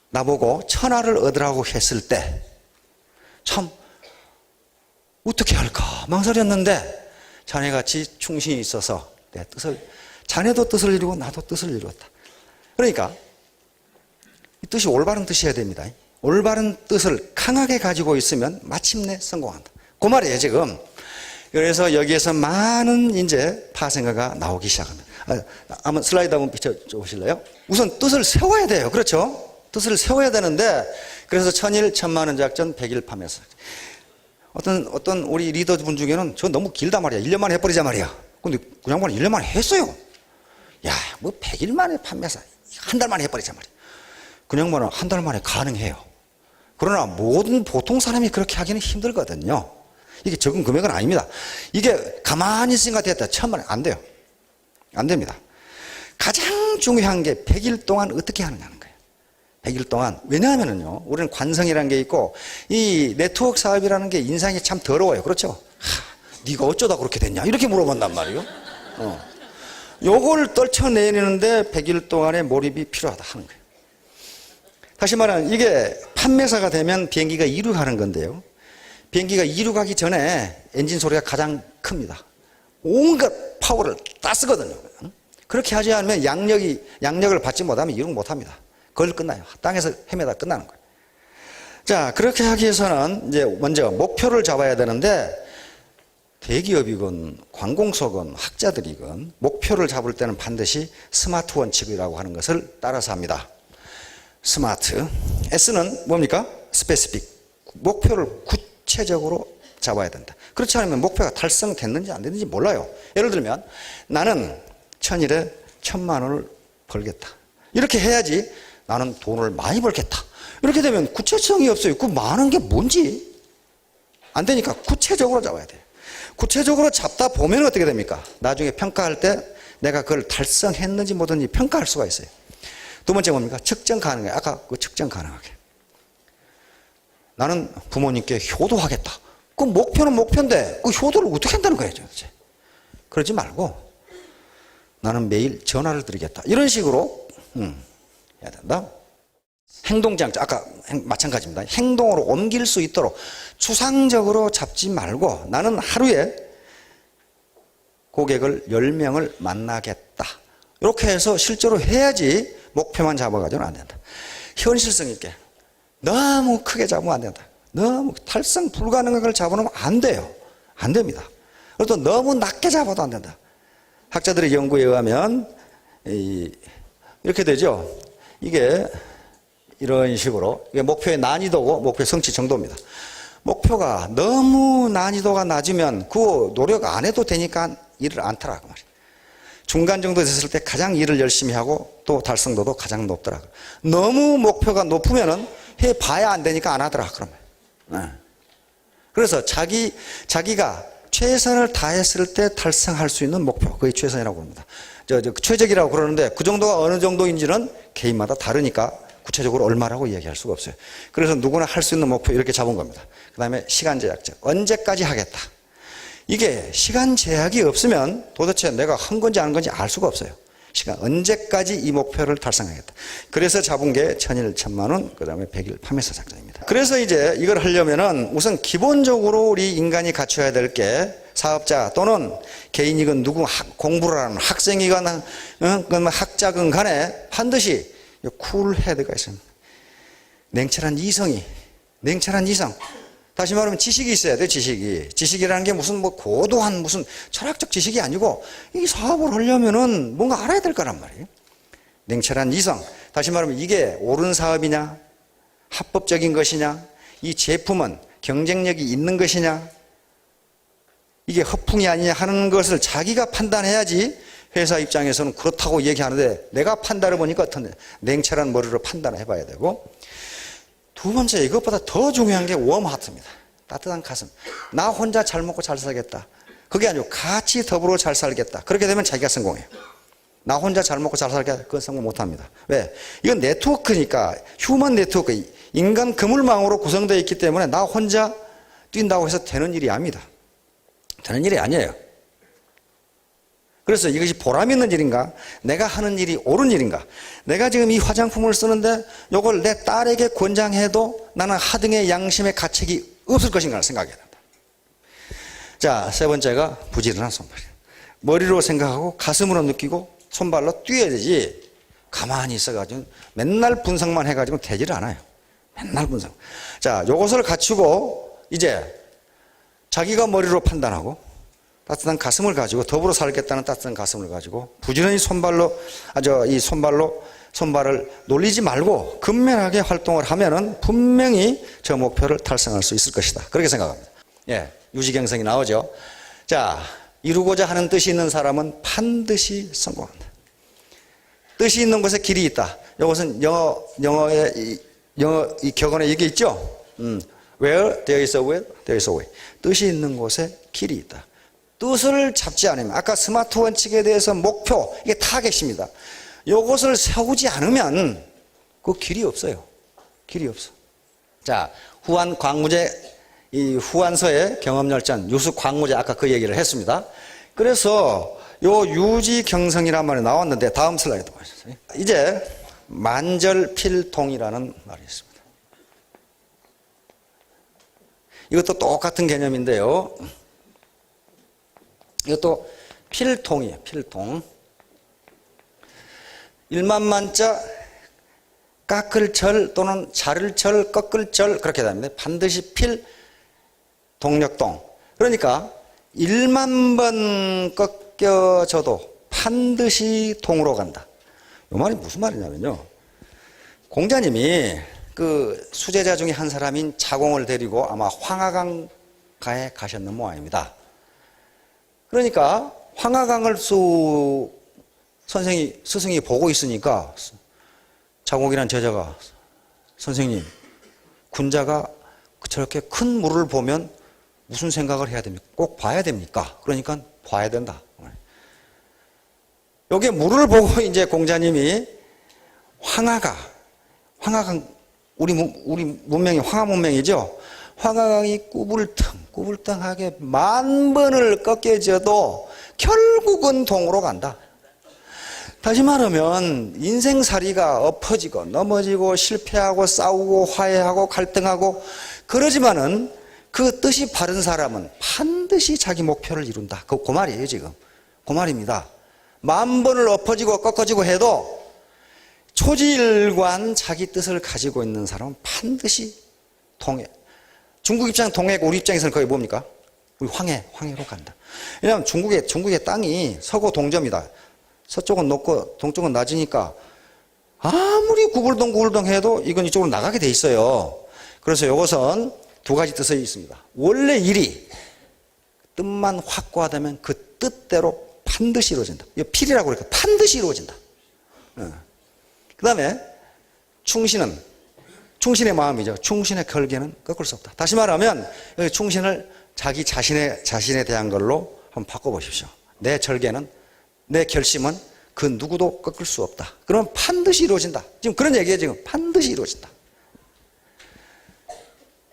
나보고 천하를 얻으라고 했을 때 참 어떻게 할까 망설였는데, 자네같이 충신이 있어서 내 뜻을, 자네도 뜻을 이루고 나도 뜻을 이루었다. 그러니까 이 뜻이 올바른 뜻이어야 됩니다. 올바른 뜻을 강하게 가지고 있으면 마침내 성공한다. 그 말이에요, 지금. 그래서 여기에서 많은 이제 파생어가 나오기 시작합니다. 한번 슬라이드 한번 비춰보실래요? 우선 뜻을 세워야 돼요. 그렇죠? 뜻을 세워야 되는데, 그래서 천일 천만원 작전 백일 파매사. 어떤 우리 리더분 중에는 저 너무 길단 말이야. 1년 만에 해버리자 말이야. 근데 그 양반은 1년 만에 했어요. 야, 뭐 100일 만에 판매사. 한 달 만에 해버리자 말이야. 그 양반은 한 달 만에 가능해요. 그러나 모든 보통 사람이 그렇게 하기는 힘들거든요. 이게 적은 금액은 아닙니다. 이게 가만히 있으니까 됐다. 천만에 안 돼요. 안 됩니다. 가장 중요한 게 100일 동안 어떻게 하느냐는 거예요. 100일 동안. 왜냐하면요, 우리는 관성이라는 게 있고, 이 네트워크 사업이라는 게 인상이 참 더러워요. 그렇죠? 네가 어쩌다 그렇게 됐냐? 이렇게 물어본단 말이에요. 요걸 떨쳐내리는데 100일 동안의 몰입이 필요하다 하는 거예요. 다시 말하면 이게 판매사가 되면 비행기가 이륙하는 건데요. 비행기가 이륙하기 전에 엔진 소리가 가장 큽니다. 온갖 파워를 다 쓰거든요. 그렇게 하지 않으면 양력을 받지 못하면 이륙 못합니다. 그걸 끝나요. 땅에서 헤매다 끝나는 거예요. 자, 그렇게 하기 위해서는 이제 먼저 목표를 잡아야 되는데, 대기업이건 관공서건 학자들이건 목표를 잡을 때는 반드시 스마트 원칙이라고 하는 것을 따라서 합니다. 스마트. S는 뭡니까? 스페시픽. 목표를 구체적으로 잡아야 된다. 그렇지 않으면 목표가 달성됐는지 안 됐는지 몰라요. 예를 들면 나는 천일에 1000만 원을 벌겠다. 이렇게 해야지 나는 돈을 많이 벌겠다. 이렇게 되면 구체성이 없어요. 그 많은 게 뭔지 안 되니까 구체적으로 잡아야 돼요. 구체적으로 잡다 보면 어떻게 됩니까? 나중에 평가할 때 내가 그걸 달성했는지 뭐든지 평가할 수가 있어요. 두 번째 뭡니까? 측정 가능해. 아까 그 측정 가능하게. 나는 부모님께 효도하겠다. 그 목표는 목표인데 그 효도를 어떻게 한다는 거예요, 도대체. 그러지 말고 나는 매일 전화를 드리겠다. 이런 식으로 해야 된다. 행동장치, 아까 마찬가지입니다. 행동으로 옮길 수 있도록 추상적으로 잡지 말고 나는 하루에 고객을 10명을 만나겠다. 이렇게 해서 실제로 해야지 목표만 잡아가지고는 안 된다. 현실성 있게. 너무 크게 잡으면 안 된다. 너무 달성 불가능한 걸 잡아놓으면 안 돼요. 안 됩니다. 그리고 또 너무 낮게 잡아도 안 된다. 학자들의 연구에 의하면 이렇게 되죠. 이게 이런 식으로 이게 목표의 난이도고 목표의 성취 정도입니다. 목표가 너무 난이도가 낮으면 그 노력 안 해도 되니까 일을 안 타라 그 말이에요. 중간 정도 됐을 때 가장 일을 열심히 하고 또 달성도도 가장 높더라. 너무 목표가 높으면은 해봐야 안 되니까 안 하더라 그러면. 그래서 자기가 최선을 다했을 때 달성할 수 있는 목표, 그게 최선이라고 합니다. 최적이라고 그러는데 그 정도가 어느 정도인지는 개인마다 다르니까 구체적으로 얼마라고 이야기할 수가 없어요. 그래서 누구나 할 수 있는 목표 이렇게 잡은 겁니다. 그 다음에 시간 제약적, 언제까지 하겠다. 이게 시간 제약이 없으면 도대체 내가 한 건지 안 건지 알 수가 없어요. 시간, 언제까지 이 목표를 달성하겠다. 그래서 잡은 게 1000일 1000만원, 그 다음에 100일 파메사 작전입니다. 그래서 이제 이걸 하려면은 우선 기본적으로 우리 인간이 갖춰야 될 게 사업자 또는 개인이건 누구 공부를 하는 학생이건 학자건 간에 반드시 쿨헤드가 있습니다. 냉철한 이성. 다시 말하면 지식이 있어야 돼요, 지식이. 지식이라는 게 무슨 고도한 무슨 철학적 지식이 아니고 이 사업을 하려면은 뭔가 알아야 될 거란 말이에요. 냉철한 이성. 다시 말하면 이게 옳은 사업이냐, 합법적인 것이냐, 이 제품은 경쟁력이 있는 것이냐, 이게 허풍이 아니냐 하는 것을 자기가 판단해야지 회사 입장에서는 그렇다고 얘기하는데 내가 판단해 보니까 어떤데 냉철한 머리로 판단을 해봐야 되고, 두 번째 이것보다 더 중요한 게 웜하트입니다. 따뜻한 가슴. 나 혼자 잘 먹고 잘 살겠다. 그게 아니고 같이 더불어 잘 살겠다. 그렇게 되면 자기가 성공해요. 나 혼자 잘 먹고 잘 살겠다. 그건 성공 못합니다. 왜? 이건 네트워크니까, 휴먼 네트워크, 인간 그물망으로 구성되어 있기 때문에 나 혼자 뛴다고 해서 되는 일이 아닙니다. 되는 일이 아니에요. 그래서 이것이 보람 있는 일인가? 내가 하는 일이 옳은 일인가? 내가 지금 이 화장품을 쓰는데 이걸 내 딸에게 권장해도 나는 하등의 양심의 가책이 없을 것인가를 생각해야 된다. 자, 세 번째가 부지런한 손발이에요. 머리로 생각하고 가슴으로 느끼고 손발로 뛰어야 되지, 가만히 있어가지고 맨날 분석만 해가지고 되지를 않아요. 맨날 분석. 자, 요것을 갖추고 이제 자기가 머리로 판단하고 따뜻한 가슴을 가지고 더불어 살겠다는 따뜻한 가슴을 가지고 부지런히 손발을 놀리지 말고 근면하게 활동을 하면은 분명히 저 목표를 달성할 수 있을 것이다. 그렇게 생각합니다. 예, 유지경성이 나오죠. 자, 이루고자 하는 뜻이 있는 사람은 반드시 성공한다. 뜻이 있는 곳에 길이 있다. 이것은 영어 이 격언에 이게 있죠. Where there is a will, there is a way. 뜻이 있는 곳에 길이 있다. 뜻을 잡지 않으면, 아까 스마트 원칙에 대해서 목표, 이게 타겟입니다. 이것을 세우지 않으면 그 길이 없어요. 길이 없어. 자, 이 후한서의 경험열전, 유수 광무제, 아까 그 얘기를 했습니다. 그래서 요 유지경성이란 말이 나왔는데 다음 슬라이드 보시죠. 이제 만절필통이라는 말이 있습니다. 이것도 똑같은 개념인데요. 이것도 필통이에요. 필통. 1만만자 깎을 절 또는 자를 절, 꺾을 절 그렇게 됩니다. 반드시 필, 동력동. 그러니까 1만 번 꺾여져도 반드시 동으로 간다. 이 말이 무슨 말이냐면요. 공자님이 그 수제자 중에 한 사람인 자공을 데리고 아마 황하강가에 가셨는 모양입니다. 그러니까 황하강을 스승이 보고 있으니까 자공이란 제자가, 선생님, 군자가 저렇게 큰 물을 보면 무슨 생각을 해야 됩니까? 꼭 봐야 됩니까? 그러니까 봐야 된다. 여기에 물을 보고 이제 공자님이 황하강, 우리 문명이 황하 문명이죠? 황하강이 꾸불탕하게 10,000번을 꺾여져도 결국은 동으로 간다. 다시 말하면 인생살이가 엎어지고 넘어지고 실패하고 싸우고 화해하고 갈등하고 그러지만은 그 뜻이 바른 사람은 반드시 자기 목표를 이룬다. 그 말이에요, 지금. 그 말입니다. 10,000번을 엎어지고 꺾어지고 해도 초지일관 자기 뜻을 가지고 있는 사람은 반드시 동해. 중국 입장 동해고 우리 입장에서는 거의 뭡니까? 우리 황해로 간다. 왜냐하면 중국의 땅이 서고 동점이다. 서쪽은 높고 동쪽은 낮으니까 아무리 구불동 해도 이건 이쪽으로 나가게 돼 있어요. 그래서 이것은 두 가지 뜻이 있습니다. 원래 일이 뜻만 확고하다면 그 뜻대로 반드시 이루어진다. 이거 필이라고 그러니까 반드시 이루어진다. 그 다음에 충신은 충신의 마음이죠. 충신의 결계는 꺾을 수 없다. 다시 말하면 여기 충신을 자기 자신에 대한 걸로 한번 바꿔보십시오. 내 절개는, 내 결심은 그 누구도 꺾을 수 없다. 그러면 반드시 이루어진다. 지금 그런 얘기예요. 지금 반드시 이루어진다.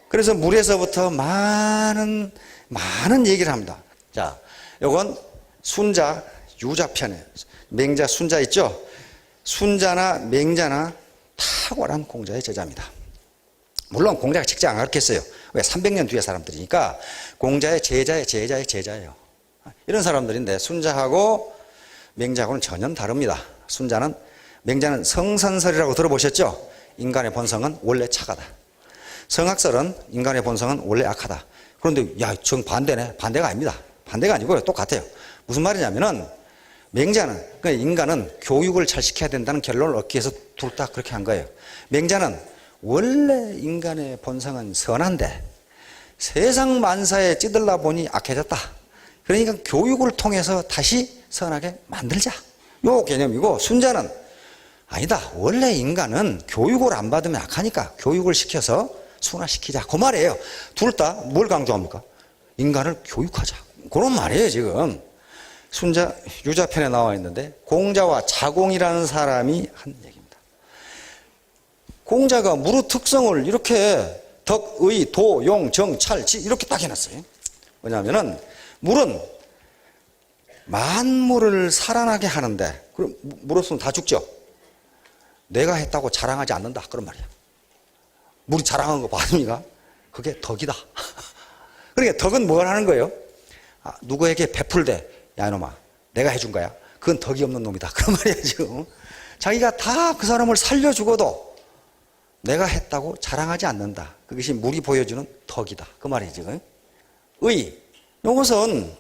그래서 물에서부터 많은 얘기를 합니다. 자, 요건 순자, 유자편에 맹자, 순자 있죠? 순자나 맹자나 탁월한 공자의 제자입니다. 물론 공자가 직접 안 가르쳤어요. 왜? 300년 뒤의 사람들이니까 공자의 제자예요. 이런 사람들인데 순자하고 맹자하고는 전혀 다릅니다. 맹자는 성선설이라고 들어보셨죠? 인간의 본성은 원래 착하다. 성악설은 인간의 본성은 원래 악하다. 그런데 정반대네. 반대가 아닙니다. 반대가 아니고요. 똑같아요. 무슨 말이냐면은 맹자는, 그러니까 인간은 교육을 잘 시켜야 된다는 결론을 얻기 위해서 둘 다 그렇게 한 거예요. 맹자는 원래 인간의 본성은 선한데 세상 만사에 찌들다 보니 악해졌다. 그러니까 교육을 통해서 다시 선하게 만들자. 요 개념이고, 순자는 아니다. 원래 인간은 교육을 안 받으면 악하니까 교육을 시켜서 순화시키자. 그 말이에요. 둘 다 뭘 강조합니까? 인간을 교육하자. 그런 말이에요, 지금. 순자, 유자편에 나와 있는데, 공자와 자공이라는 사람이 한 얘기입니다. 공자가 물의 특성을 이렇게 덕, 의, 도, 용, 정, 찰, 지 이렇게 딱 해놨어요. 뭐냐면은 물은 만물을 살아나게 하는데, 그럼 물었으면 다 죽죠? 내가 했다고 자랑하지 않는다. 그런 말이야. 물이 자랑한 거 봤습니까? 그게 덕이다. 그러니까 덕은 뭘 하는 거예요? 누구에게 베풀되, 야 이놈아 내가 해준 거야. 그건 덕이 없는 놈이다. 그런 말이야 지금. 자기가 다 그 사람을 살려주고도 내가 했다고 자랑하지 않는다. 그것이 물이 보여주는 덕이다. 그 말이에요 지금. 의, 이것은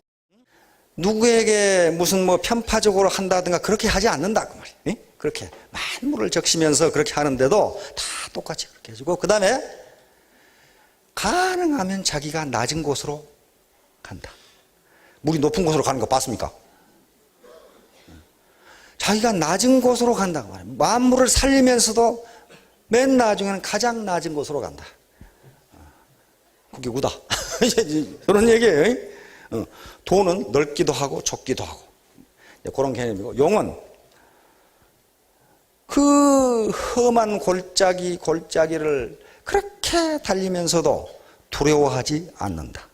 누구에게 무슨 편파적으로 한다든가 그렇게 하지 않는다. 그 말이에요. 그렇게 만물을 적시면서 그렇게 하는데도 다 똑같이 그렇게 해주고, 그 다음에 가능하면 자기가 낮은 곳으로 간다. 물이 높은 곳으로 가는 거 봤습니까? 자기가 낮은 곳으로 간다고 말해요. 만물을 살리면서도 맨 나중에는 가장 낮은 곳으로 간다. 그게 우다. 그런 얘기예요. 도는 넓기도 하고 좁기도 하고 그런 개념이고, 용은 그 험한 골짜기를 그렇게 달리면서도 두려워하지 않는다.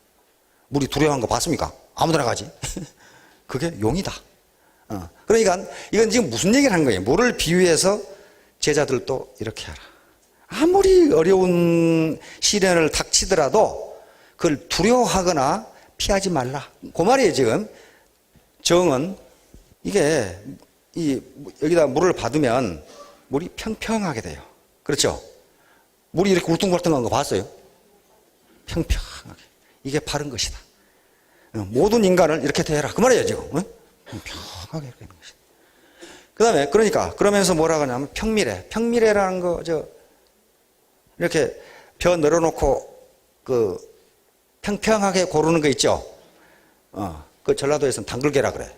물이 두려워한 거 봤습니까? 아무데나 가지. 그게 용이다. 그러니까 이건 지금 무슨 얘기를 하는 거예요? 물을 비유해서 제자들도 이렇게 하라. 아무리 어려운 시련을 닥치더라도 그걸 두려워하거나 피하지 말라. 그 말이에요 지금. 정은 이게 여기다 물을 받으면 물이 평평하게 돼요. 그렇죠? 물이 이렇게 울퉁불퉁한 거 봤어요? 평평하게. 이게 바른 것이다. 모든 인간을 이렇게 대해라. 그 말이에요 지금. 평평하게 이렇게 되는 것이다. 그 다음에 그러면서 뭐라고 하냐면 평미래라는 거, 이렇게 벼 늘어놓고 평평하게 고르는 거 있죠? 그 전라도에서는 당글개라 그래.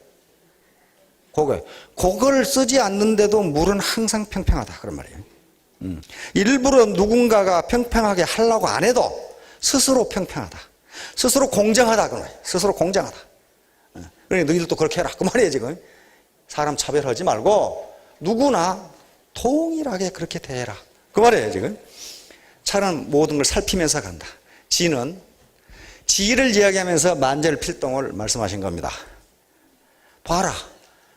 그걸 쓰지 않는데도 물은 항상 평평하다. 그런 말이에요. 일부러 누군가가 평평하게 하려고 안 해도 스스로 평평하다. 스스로 공정하다. 그런 말이에요. 스스로 공정하다. 그러니까 너희들도 그렇게 해라. 그 말이에요, 지금. 사람 차별하지 말고 누구나 동일하게 그렇게 대해라. 그 말이에요, 지금. 차는 모든 걸 살피면서 간다. 지는 지혜를 이야기하면서 만절필동을 말씀하신 겁니다. 봐라.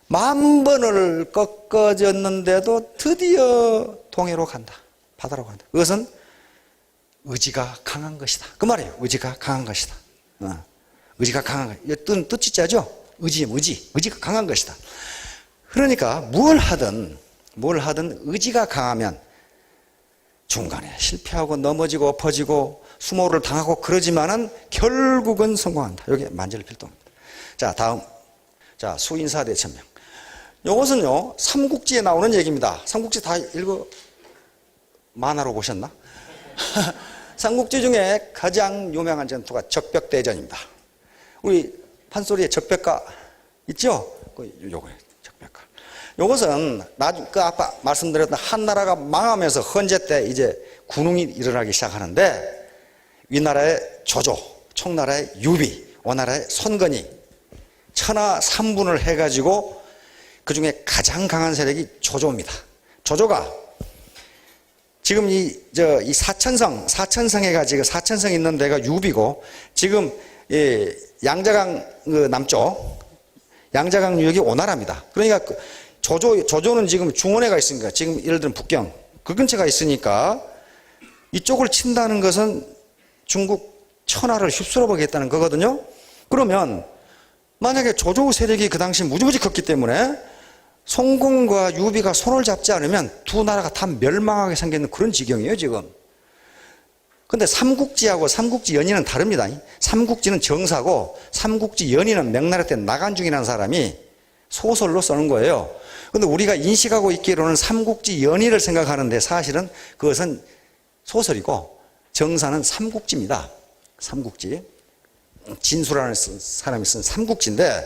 10,000번을 꺾어졌는데도 드디어 동해로 간다. 바다로 간다. 그것은 의지가 강한 것이다. 그 말이에요. 의지가 강한 것이다. 의지가 강한 것. 뜻이 짜죠? 의지가 강한 것이다. 그러니까 뭘 하든 의지가 강하면 중간에 실패하고 넘어지고 엎어지고 수모를 당하고 그러지만은 결국은 성공한다. 여기 만절필동입니다. 자, 다음. 자, 수인사대천명. 이것은요, 삼국지에 나오는 얘기입니다. 삼국지 다 만화로 보셨나? 삼국지 중에 가장 유명한 전투가 적벽대전입니다. 우리 판소리에 적벽가 있죠? 요거예요, 적벽가. 요것은 아까 말씀드렸던 한나라가 망하면서 헌제 때 이제 군웅이 일어나기 시작하는데 위나라의 조조, 청나라의 유비, 원나라의 손건이 천하 3분을 해가지고 그 중에 가장 강한 세력이 조조입니다. 조조가 지금 이 사천성에 가지고 사천성 있는 데가 유비고 지금 양자강 남쪽 양자강 유역이 오나라입니다. 그러니까 조조는 지금 중원에가 있으니까 지금 예를 들면 북경 그 근처가 있으니까 이쪽을 친다는 것은 중국 천하를 휩쓸어 보겠다는 거거든요. 그러면 만약에 조조 세력이 그 당시 무지무지 컸기 때문에 송공과 유비가 손을 잡지 않으면 두 나라가 다 멸망하게 생기는 그런 지경이에요 지금. 근데 삼국지하고 삼국지연의는 다릅니다. 삼국지는 정사고 삼국지연의는 명나라 때 나간중이라는 사람이 소설로 쓰는 거예요. 근데 우리가 인식하고 있기로는 삼국지연의를 생각하는데 사실은 그것은 소설이고 정사는 삼국지입니다. 삼국지. 진수라는 사람이 쓴 삼국지인데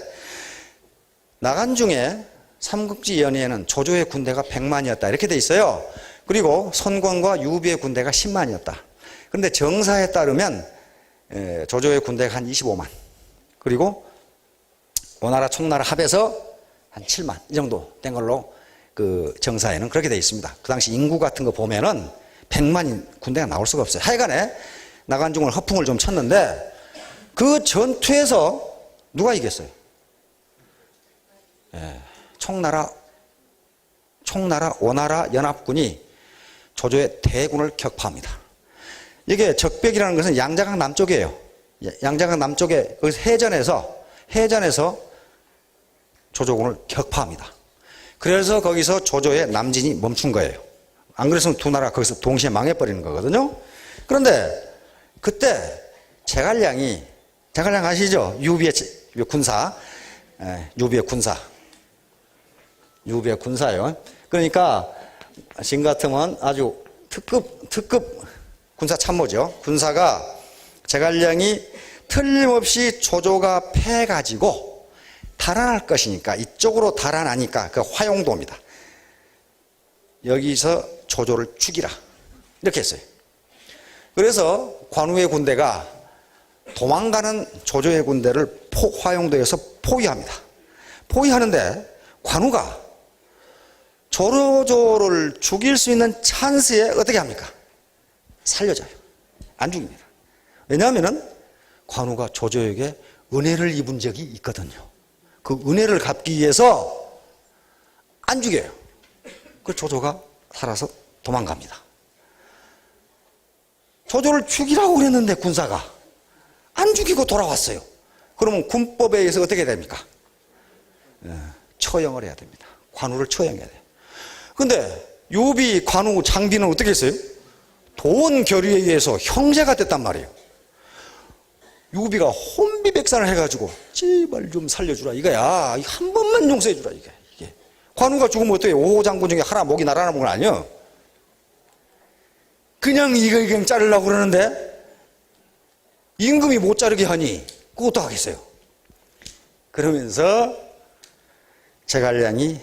나간중에 삼국지연의에는 조조의 군대가 100만이었다 이렇게 돼 있어요. 그리고 손권과 유비의 군대가 10만이었다. 그런데 정사에 따르면 조조의 군대가 한 25만 그리고 오나라 총나라 합해서 한 7만 이 정도 된 걸로 그 정사에는 그렇게 돼 있습니다. 그 당시 인구 같은 거 보면은 100만인 군대가 나올 수가 없어요. 하여간에 나간중을 허풍을 좀 쳤는데 그 전투에서 누가 이겼어요? 총나라 오나라 연합군이 조조의 대군을 격파합니다. 이게 적벽이라는 것은 양자강 남쪽이에요. 양자강 남쪽에 해전에서 조조군을 격파합니다. 그래서 거기서 조조의 남진이 멈춘 거예요. 안 그랬으면 두 나라가 거기서 동시에 망해버리는 거거든요. 그런데 그때 제갈량 아시죠? 유비의 군사요. 그러니까 지금 같으면 아주 특급 군사 참모죠. 군사가 제갈량이 틀림없이 조조가 패가지고 달아날 것이니까 이쪽으로 달아나니까 그 화용도입니다. 여기서 조조를 죽이라 이렇게 했어요. 그래서 관우의 군대가 도망가는 조조의 군대를 화용도에서 포위합니다. 포위하는데 관우가 조조를 죽일 수 있는 찬스에 어떻게 합니까? 살려줘요. 안 죽입니다. 왜냐하면 관우가 조조에게 은혜를 입은 적이 있거든요. 그 은혜를 갚기 위해서 안 죽여요. 그 조조가 살아서 도망갑니다. 조조를 죽이라고 그랬는데 군사가 안 죽이고 돌아왔어요. 그러면 군법에 의해서 어떻게 됩니까? 처형을 해야 됩니다. 관우를 처형해야 돼요. 근데 유비, 관우, 장비는 어떻게 했어요? 돈 결의에 의해서 형제가 됐단 말이에요. 유비가 혼비백산을 해가지고 제발 좀 살려주라 이거야. 한 번만 용서해주라 이게. 관우가 죽으면 어떻게 5호 장군 중에 하나 목이 날아나는 건 아니에요. 그냥 이거 자르려고 그러는데 임금이 못 자르게 하니 그것도 하겠어요. 그러면서 제갈량이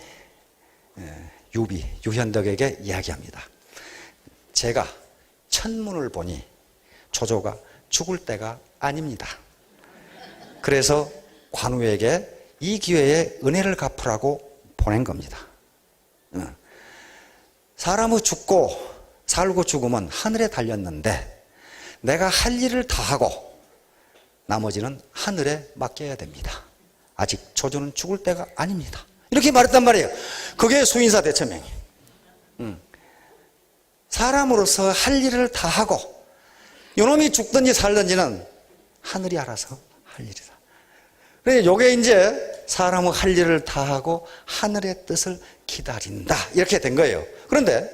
유현덕에게 이야기합니다. 제가 천문을 보니 조조가 죽을 때가 아닙니다. 그래서 관우에게 이 기회에 은혜를 갚으라고 보낸 겁니다. 사람의 살고 죽음은 하늘에 달렸는데 내가 할 일을 다 하고 나머지는 하늘에 맡겨야 됩니다. 아직 조조는 죽을 때가 아닙니다. 이렇게 말했단 말이에요. 그게 수인사 대천명이에요. 사람으로서 할 일을 다 하고 요놈이 죽든지 살든지는 하늘이 알아서 할 일이다. 그러니까 요게 이제 사람은 할 일을 다 하고 하늘의 뜻을 기다린다 이렇게 된 거예요. 그런데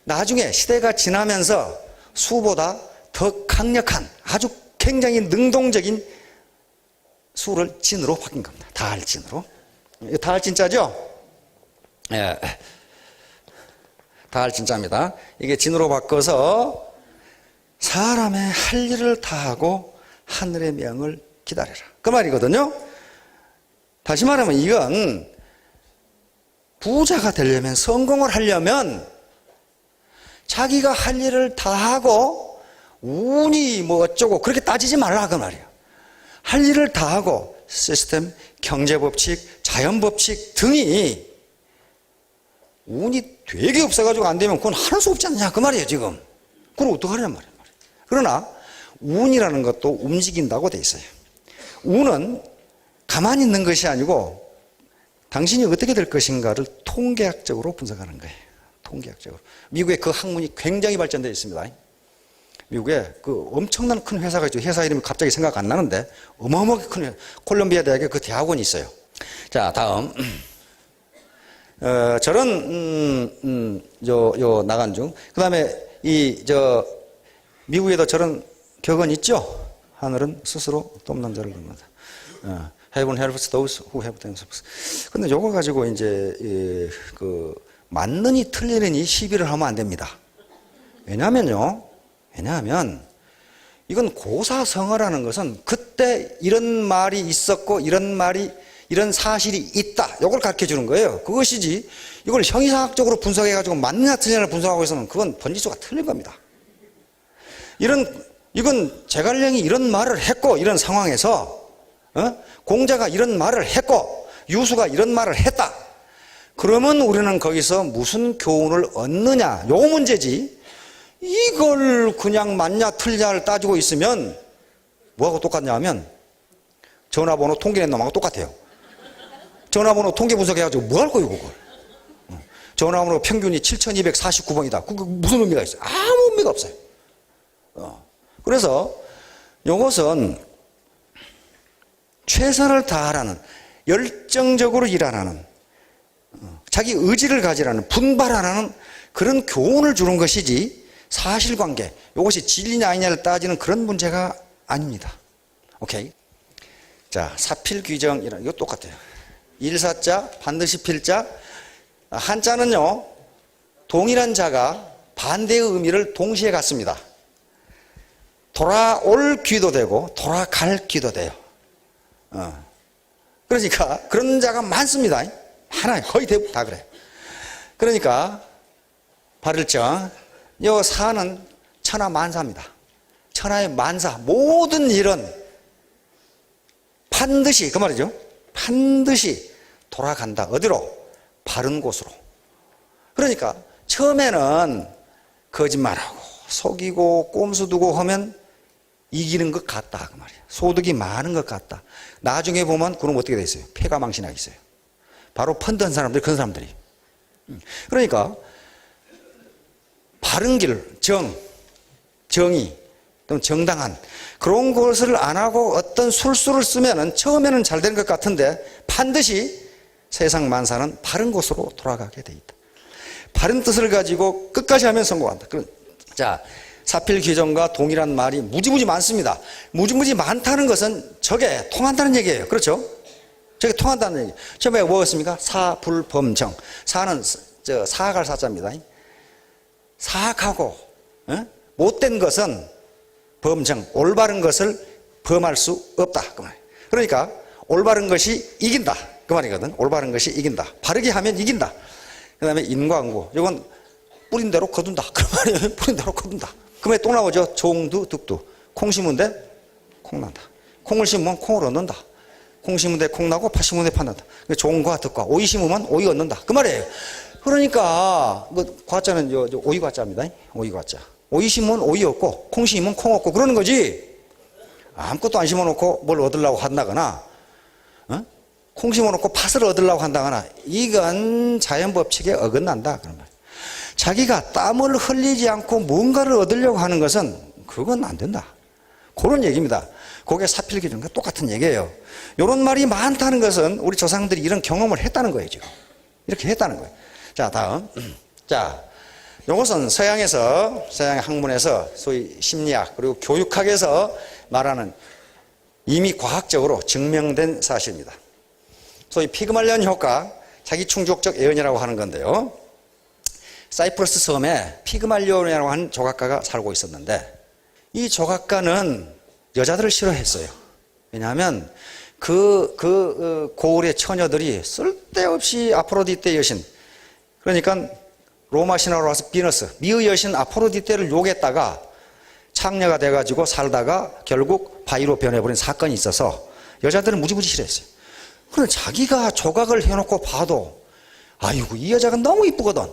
나중에 시대가 지나면서 수보다 더 강력한 아주 굉장히 능동적인 수를 진으로 바뀐 겁니다. 다할진으로. 다할진자죠? 예. 다할진자입니다. 이게 진으로 바꿔서 사람의 할 일을 다하고 하늘의 명을 기다려라. 그 말이거든요. 다시 말하면 이건 부자가 되려면 성공을 하려면 자기가 할 일을 다 하고 운이 뭐 어쩌고 그렇게 따지지 말라 그 말이야. 할 일을 다 하고 시스템, 경제법칙, 자연법칙 등이 운이 되게 없어가지고 안 되면 그건 할 수 없지 않냐 그 말이에요 지금. 그럼 어떡하냐 말이에요. 그러나 운이라는 것도 움직인다고 돼 있어요. 운은 가만히 있는 것이 아니고 당신이 어떻게 될 것인가를 통계학적으로 분석하는 거예요. 통계학적으로. 미국에 그 학문이 굉장히 발전되어 있습니다. 미국에 그 엄청난 큰 회사가 있죠. 회사 이름이 갑자기 생각 안 나는데 어마어마하게 큰 회사. 콜롬비아 대학에 그 대학원이 있어요. 자, 다음. 저런, 나간 중. 그 다음에 미국에도 저런 격언 있죠? 하늘은 스스로 돕는 자를 돕는다. Heaven helps those who help themselves. 근데 요거 가지고 이제, 맞느니 틀리느니 시비를 하면 안 됩니다. 왜냐면 이건 고사성어라는 것은 그때 이런 말이 있었고 이런 사실이 있다. 이걸 가르쳐 주는 거예요. 그것이지 이걸 형이상학적으로 분석해가지고 맞느냐 틀리냐를 분석하고 있으면 그건 번지수가 틀린 겁니다. 이건 제갈량이 이런 말을 했고 이런 상황에서 공자가 이런 말을 했고 유수가 이런 말을 했다. 그러면 우리는 거기서 무슨 교훈을 얻느냐 요 문제지 이걸 그냥 맞냐 틀냐를 따지고 있으면 뭐하고 똑같냐 하면 전화번호 통계낸 놈하고 똑같아요. 전화번호 통계 분석해가지고 뭐 할 거예요 그걸. 전화번호 평균이 7249번이다. 그게 무슨 의미가 있어요? 아무 의미가 없어요. 그래서 이것은 최선을 다하라는 열정적으로 일하라는 자기 의지를 가지라는 분발하라는 그런 교훈을 주는 것이지 사실관계 이것이 진리냐 아니냐를 따지는 그런 문제가 아닙니다. 오케이. 자, 사필귀정이라는 이거 똑같아요. 일사자 반드시 필자. 한자는요 동일한 자가 반대의 의미를 동시에 갖습니다. 돌아올 귀도 되고 돌아갈 귀도 돼요. 그러니까 그런 자가 많습니다. 하나 거의 대부분 다 그래요. 그러니까 발을정 요 사는 천하만사입니다. 천하의 만사 모든 일은 반드시 그 말이죠. 반드시 돌아간다. 어디로? 바른 곳으로. 그러니까 처음에는 거짓말하고 속이고 꼼수 두고 하면 이기는 것 같다 그 말이에요. 소득이 많은 것 같다. 나중에 보면 그럼 어떻게 돼 있어요? 패가망신하게 있어요. 바로 펀드한 사람들이 그런 사람들이. 그러니까 바른 길, 정의 또는 정당한 그런 것을 안 하고 어떤 술수를 쓰면은 처음에는 잘 되는 것 같은데 반드시 세상 만사는 바른 곳으로 돌아가게 돼 있다. 바른 뜻을 가지고 끝까지 하면 성공한다. 자, 사필귀정과 동일한 말이 무지무지 많습니다. 무지무지 많다는 것은 저게 통한다는 얘기예요. 그렇죠? 저게 통한다는 얘기. 처음에 뭐였습니까? 사불범정. 사는 사악할 사자입니다. 사악하고 못된 것은 범정, 올바른 것을 범할 수 없다. 그 말이에요. 그러니까 올바른 것이 이긴다. 그 말이거든. 올바른 것이 이긴다. 바르게 하면 이긴다. 그 다음에 인과응보. 이건 뿌린 대로 거둔다. 그 말이에요. 뿌린 대로 거둔다. 그러면 또 나오죠. 종두, 득두. 콩 심은 데 콩 난다. 콩을 심으면 콩을 얻는다. 콩 심은 데 콩 나고 팥 심은 데 팥 난다. 종과 득과. 오이 심으면 오이 얻는다. 그 말이에요. 그러니까 과자는 오이 과자입니다. 오이 과자. 오이 심으면 오이 얻고 콩 심으면 콩 얻고 그러는 거지. 아무것도 안 심어놓고 뭘 얻으려고 한다거나 콩 심어놓고 팥을 얻으려고 한다거나 이건 자연법칙에 어긋난다. 그런 말. 자기가 땀을 흘리지 않고 뭔가를 얻으려고 하는 것은 그건 안 된다. 그런 얘기입니다. 그게 사필귀정과 똑같은 얘기예요. 이런 말이 많다는 것은 우리 조상들이 이런 경험을 했다는 거예요. 지금 이렇게 했다는 거예요. 자, 다음. 자, 이것은 서양의 학문에서 소위 심리학 그리고 교육학에서 말하는 이미 과학적으로 증명된 사실입니다. 소위 피그말리온 효과, 자기충족적 예언이라고 하는 건데요. 사이프러스 섬에 피그말리온이라고 하는 조각가가 살고 있었는데 이 조각가는 여자들을 싫어했어요. 왜냐하면 그 고을의 처녀들이 쓸데없이 아프로디테 여신, 그러니까 로마 신화로 와서 비너스, 미의 여신 아포로디테를 욕했다가 창녀가 돼가지고 살다가 결국 바위로 변해버린 사건이 있어서 여자들은 무지무지 싫어했어요. 그런데 자기가 조각을 해놓고 봐도 아이고 이 여자가 너무 이쁘거든.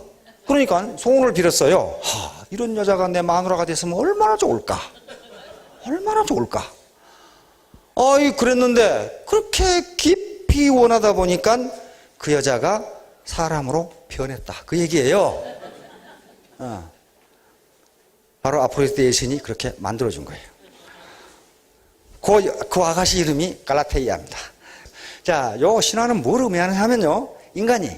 그러니까 소원을 빌었어요. 이런 여자가 내 마누라가 됐으면 얼마나 좋을까. 얼마나 좋을까. 그랬는데 그렇게 깊이 원하다 보니까 그 여자가 사람으로 변했다. 그 얘기예요. 바로 아프로디테 여신이 그렇게 만들어준 거예요. 그 아가씨 이름이 갈라테이아입니다. 자, 요 신화는 뭘 의미하냐면요. 인간이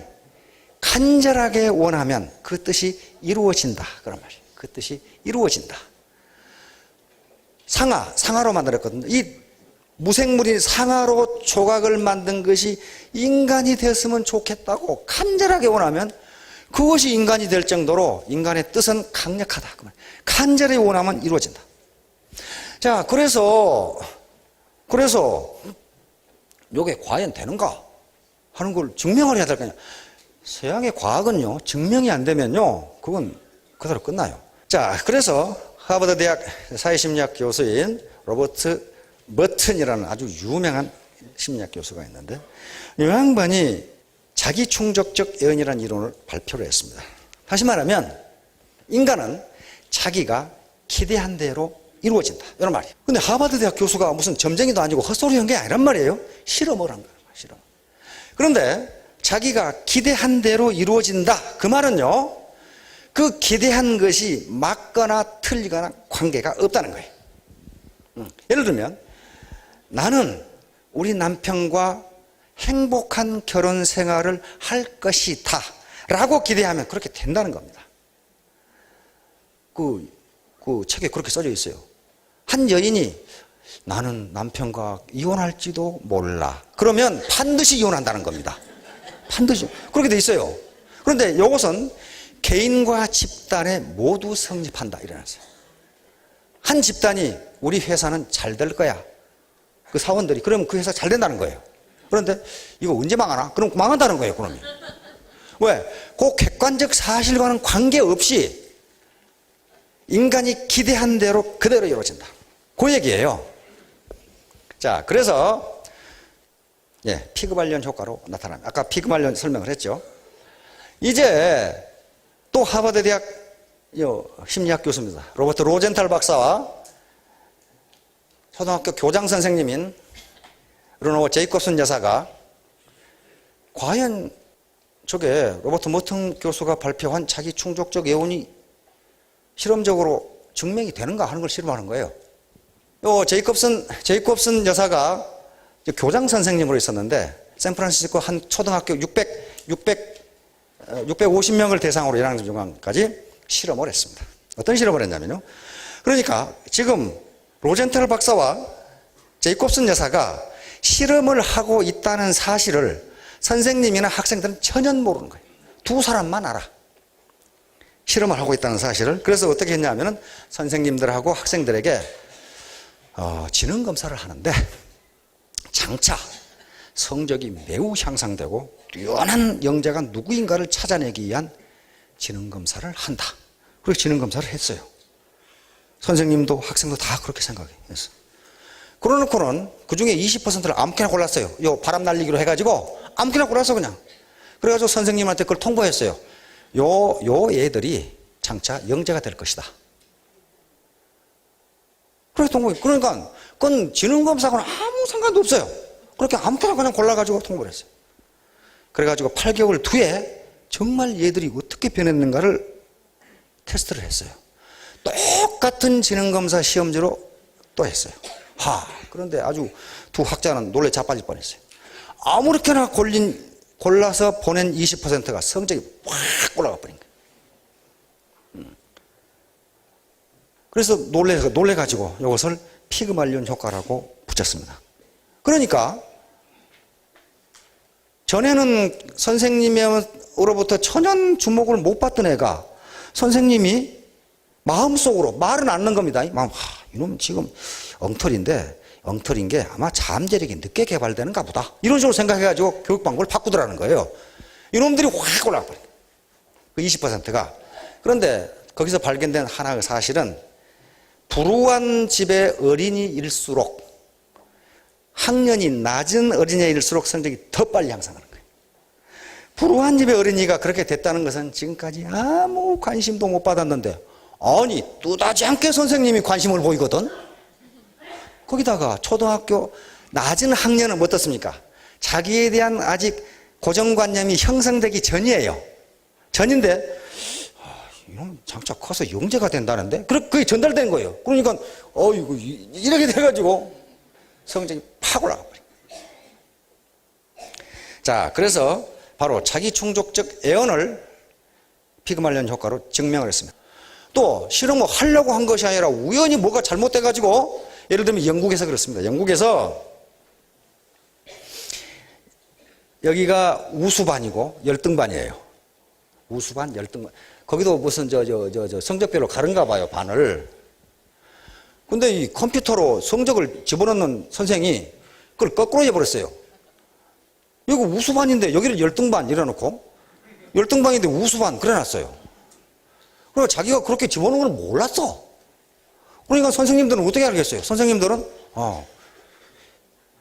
간절하게 원하면 그 뜻이 이루어진다. 그런 말이에요. 그 뜻이 이루어진다. 상아로 만들었거든요. 이 무생물인 상아로 조각을 만든 것이 인간이 되었으면 좋겠다고 간절하게 원하면 그것이 인간이 될 정도로 인간의 뜻은 강력하다. 간절히 원하면 이루어진다. 자, 그래서 이게 과연 되는가 하는 걸 증명을 해야 될 거 아니야. 서양의 과학은요, 증명이 안 되면요, 그건 그대로 끝나요. 자, 그래서 하버드 대학 사회심리학 교수인 로버트 머튼이라는 아주 유명한 심리학 교수가 있는데, 이 양반이 자기 충족적 예언이라는 이론을 발표를 했습니다. 다시 말하면 인간은 자기가 기대한 대로 이루어진다. 이런 말이에요. 근데 하버드 대학 교수가 무슨 점쟁이도 아니고 헛소리 한 게 아니란 말이에요. 실험을 한 거예요. 실험. 그런데 자기가 기대한 대로 이루어진다. 그 말은요, 그 기대한 것이 맞거나 틀리거나 관계가 없다는 거예요. 예를 들면 나는 우리 남편과 행복한 결혼 생활을 할 것이다 라고 기대하면 그렇게 된다는 겁니다. 그 책에 그렇게 써져 있어요. 한 여인이 나는 남편과 이혼할지도 몰라. 그러면 반드시 이혼한다는 겁니다. 반드시. 그렇게 돼 있어요. 그런데 이것은 개인과 집단에 모두 성립한다. 이래놨어요. 한 집단이 우리 회사는 잘 될 거야. 그 사원들이. 그러면 그 회사 잘 된다는 거예요. 그런데 이거 언제 망하나? 그럼 망한다는 거예요. 그러면. 왜? 그 객관적 사실과는 관계없이 인간이 기대한 대로 그대로 이루어진다. 그 얘기예요. 자, 그래서 피그말리온 효과로 나타납니다. 아까 피그말리온 설명을 했죠. 이제 또 하버드 대학 심리학 교수입니다. 로버트 로젠탈 박사와 초등학교 교장 선생님인 르노 제이콥슨 여사가 과연 저게 로버트 머튼 교수가 발표한 자기 충족적 예언이 실험적으로 증명이 되는가 하는 걸 실험하는 거예요. 제이콥슨 여사가 교장 선생님으로 있었는데 샌프란시스코 한 초등학교 650명을 대상으로 1학년 중간까지 실험을 했습니다. 어떤 실험을 했냐면요. 그러니까 지금 로젠탈 박사와 제이콥슨 여사가 실험을 하고 있다는 사실을 선생님이나 학생들은 전혀 모르는 거예요. 두 사람만 알아. 실험을 하고 있다는 사실을. 그래서 어떻게 했냐면은 선생님들하고 학생들에게 지능 검사를 하는데 장차 성적이 매우 향상되고 뛰어난 영재가 누구인가를 찾아내기 위한 지능 검사를 한다. 그렇게 지능 검사를 했어요. 선생님도 학생도 다 그렇게 생각했어요. 그러놓고는 그 중에 20%를 아무렇게나 골랐어요. 바람 날리기로 해가지고 아무렇게나 골랐어 그냥. 그래가지고 선생님한테 그걸 통보했어요. 요 애들이 장차 영재가 될 것이다. 그래서 통보해. 그러니까 그건 지능검사하고는 아무 상관도 없어요. 그렇게 아무렇게나 그냥 골라가지고 통보를 했어요. 그래가지고 8개월 뒤에 정말 얘들이 어떻게 변했는가를 테스트를 했어요. 똑같은 지능검사 시험지로 또 했어요. 그런데 아주 두 학자는 놀래 자빠질 뻔했어요. 아무렇게나 골라서 보낸 20%가 성적이 확 올라가 버린 거예요. 그래서 놀래가지고 이것을 피그말리온 효과라고 붙였습니다. 그러니까 전에는 선생님으로부터 천연 주목을 못 받던 애가 선생님이 마음속으로 말은 안 넣는 겁니다. 이놈 지금 엉터리인 게 아마 잠재력이 늦게 개발되는가 보다. 이런 식으로 생각해가지고 교육 방법을 바꾸더라는 거예요. 이놈들이 확 올라가 버려요. 그 20%가. 그런데 거기서 발견된 하나의 사실은 불우한 집의 어린이일수록 학년이 낮은 어린이일수록 성적이 더 빨리 향상하는 거예요. 불우한 집의 어린이가 그렇게 됐다는 것은 지금까지 아무 관심도 못 받았는데, 아니 뚜다지 않게 선생님이 관심을 보이거든. 거기다가 초등학교 낮은 학년은 어떻습니까? 자기에 대한 아직 고정관념이 형성되기 전이에요. 전인데 이놈 장차 커서 영재가 된다는데? 그게 전달된 거예요. 그러니까 어이구 이렇게 돼가지고 성적이 팍 올라가 버려요. 자, 그래서 바로 자기 충족적 애언을 피그말리온 효과로 증명을 했습니다. 또 실은 뭐 하려고 한 것이 아니라 우연히 뭐가 잘못돼가지고, 예를 들면 영국에서 그렇습니다. 영국에서 여기가 우수반이고 열등반이에요. 우수반, 열등반. 거기도 무슨 성적별로 가른가 봐요, 반을. 근데 이 컴퓨터로 성적을 집어넣는 선생이 그걸 거꾸로 해버렸어요. 이거 우수반인데 여기를 열등반 이래놓고, 열등반인데 우수반 그래놨어요. 그리고 자기가 그렇게 집어넣은 걸 몰랐어. 그러니까 선생님들은 어떻게 알겠어요? 선생님들은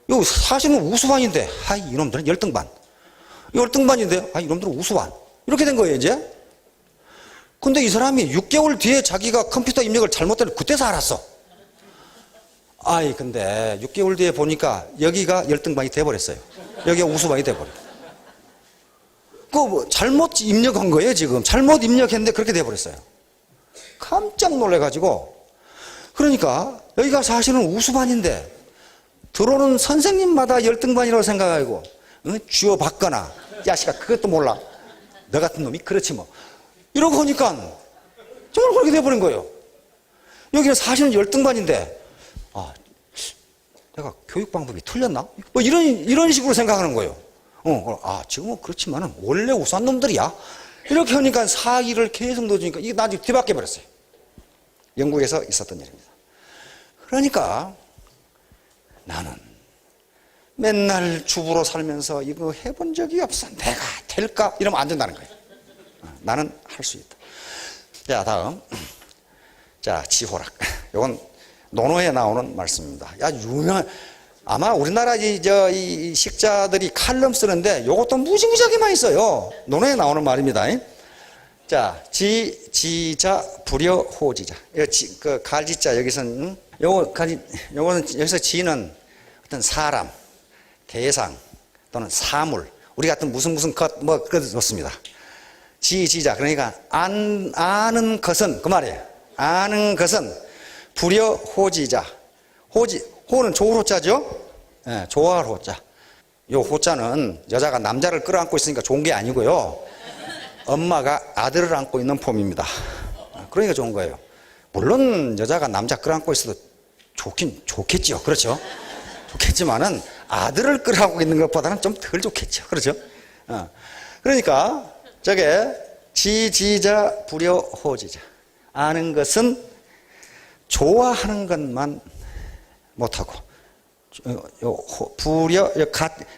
이거 사실은 우수반인데 이놈들은 열등반, 열등반인데 이놈들은 우수반, 이렇게 된 거예요 이제. 근데 이 사람이 6개월 뒤에 자기가 컴퓨터 입력을 잘못된 그때서 알았어. 근데 6개월 뒤에 보니까 여기가 열등반이 돼버렸어요. 여기가 우수반이 돼버려. 그거 잘못 입력한 거예요 지금. 잘못 입력했는데 그렇게 돼버렸어요. 깜짝 놀래가지고. 그러니까 여기가 사실은 우수반인데 들어오는 선생님마다 열등반이라고 생각하고 쥐어 받거나, 야씨가 그것도 몰라, 너 같은 놈이 그렇지 뭐, 이러고 하니까 정말 그렇게 돼버린 거예요. 여기는 사실은 열등반인데 내가 교육 방법이 틀렸나? 뭐 이런 식으로 생각하는 거예요. 지금은 그렇지만은 원래 우수한 놈들이야. 이렇게 하니까 사기를 계속 넣어주니까 이게 나중에 뒤바뀌어 버렸어요. 영국에서 있었던 일입니다. 그러니까 나는 맨날 주부로 살면서 이거 해본 적이 없어, 내가 될까? 이러면 안 된다는 거예요. 나는 할 수 있다. 자, 다음. 자, 지호락. 이건 논어에 나오는 말씀입니다. 유명한, 아마 우리나라 이 식자들이 칼럼 쓰는데 이것도 무지무지하게 많이 써요. 논어에 나오는 말입니다. 자, 지자, 불여, 호지자. 그 갈지자, 여기서는, 요거는, 여기서 지는 어떤 사람, 대상, 또는 사물, 우리 같은 무슨 것, 그것도 좋습니다. 지자. 그러니까, 아는 것은, 그 말이에요. 아는 것은, 불여, 호지자. 호는 좋을 호자죠? 네, 좋아할 호자. 요 호자는 여자가 남자를 끌어안고 있으니까 좋은 게 아니고요. 엄마가 아들을 안고 있는 폼입니다. 그러니까 좋은 거예요. 물론 여자가 남자 끌어안고 있어도 좋겠죠. 그렇죠? 좋겠지만은 아들을 끌어안고 있는 것보다는 좀 덜 좋겠죠. 그렇죠? 그러니까 저게 지자, 불여, 호지자. 아는 것은 좋아하는 것만 못하고, 불여,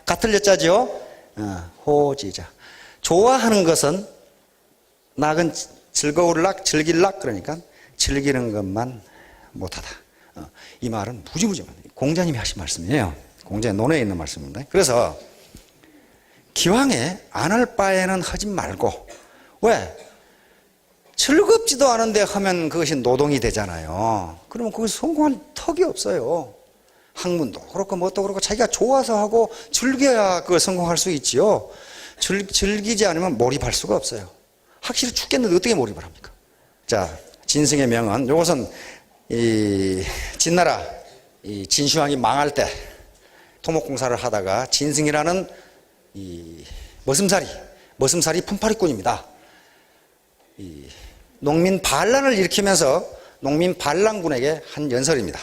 같을 여자죠? 호지자. 좋아하는 것은 낙은 즐거울락, 즐길락, 그러니까 즐기는 것만 못하다. 이 말은 무지무지 공자님이 하신 말씀이에요. 공자의 논에 있는 말씀입니다. 그래서 기왕에 안 할 바에는 하지 말고, 왜? 즐겁지도 않은데 하면 그것이 노동이 되잖아요. 그러면 거기서 성공할 턱이 없어요. 학문도 그렇고 뭣도 그렇고 자기가 좋아서 하고 즐겨야 그걸 성공할 수 있지요. 즐기지 않으면 몰입할 수가 없어요. 확실히 죽겠는데 어떻게 몰입을 합니까? 자, 진승의 명언. 이것은 진나라 진시황이 망할 때 토목공사를 하다가 진승이라는 머슴살이 품팔이꾼입니다. 농민 반란을 일으키면서 농민 반란군에게 한 연설입니다.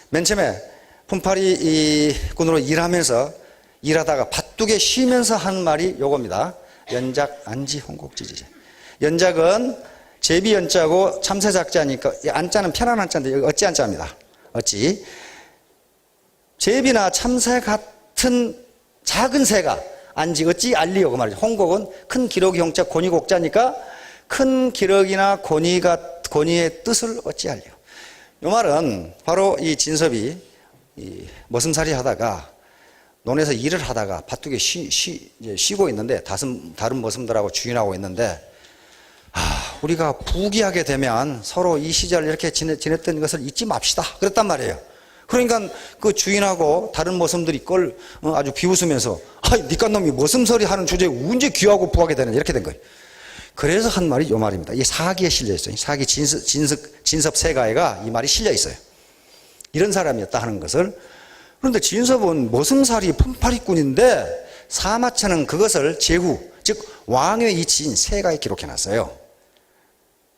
맨 처음에 품팔이꾼으로 일하다가 바둑에 쉬면서 한 말이 요겁니다. 연작 안지 홍곡지지제. 연작은 제비 연자고 참새 작자니까 안자는 편한 안자인데 여기 어찌 안자입니다. 어찌. 제비나 참새 같은 작은 새가 안지 어찌 알리요 그 말이죠. 홍곡은 큰 기록이 홍자 권위 곡자니까 큰 기록이나 권위의 뜻을 어찌 알리요. 이 말은 바로 이 진섭이 이 머슴살이 하다가 논에서 일을 하다가 바둑에 쉬고 있는데 다른 머슴들하고 주인하고 있는데 우리가 부귀하게 되면 서로 이 시절 이렇게 지냈던 것을 잊지 맙시다 그랬단 말이에요. 그러니까 그 주인하고 다른 머슴들이 그걸 아주 비웃으면서 니깐 놈이 머슴살이 하는 주제에 언제 귀하고 부하게 되는 이렇게 된 거예요. 그래서 한 말이 이 말입니다. 이게 사기에 실려 있어요. 사기 진섭 세가에가 이 말이 실려 있어요. 이런 사람이었다 하는 것을. 그런데 진섭은 머슴살이 품팔이꾼인데 사마천은 그것을 제후, 즉 왕의 이치인 세가에 기록해놨어요.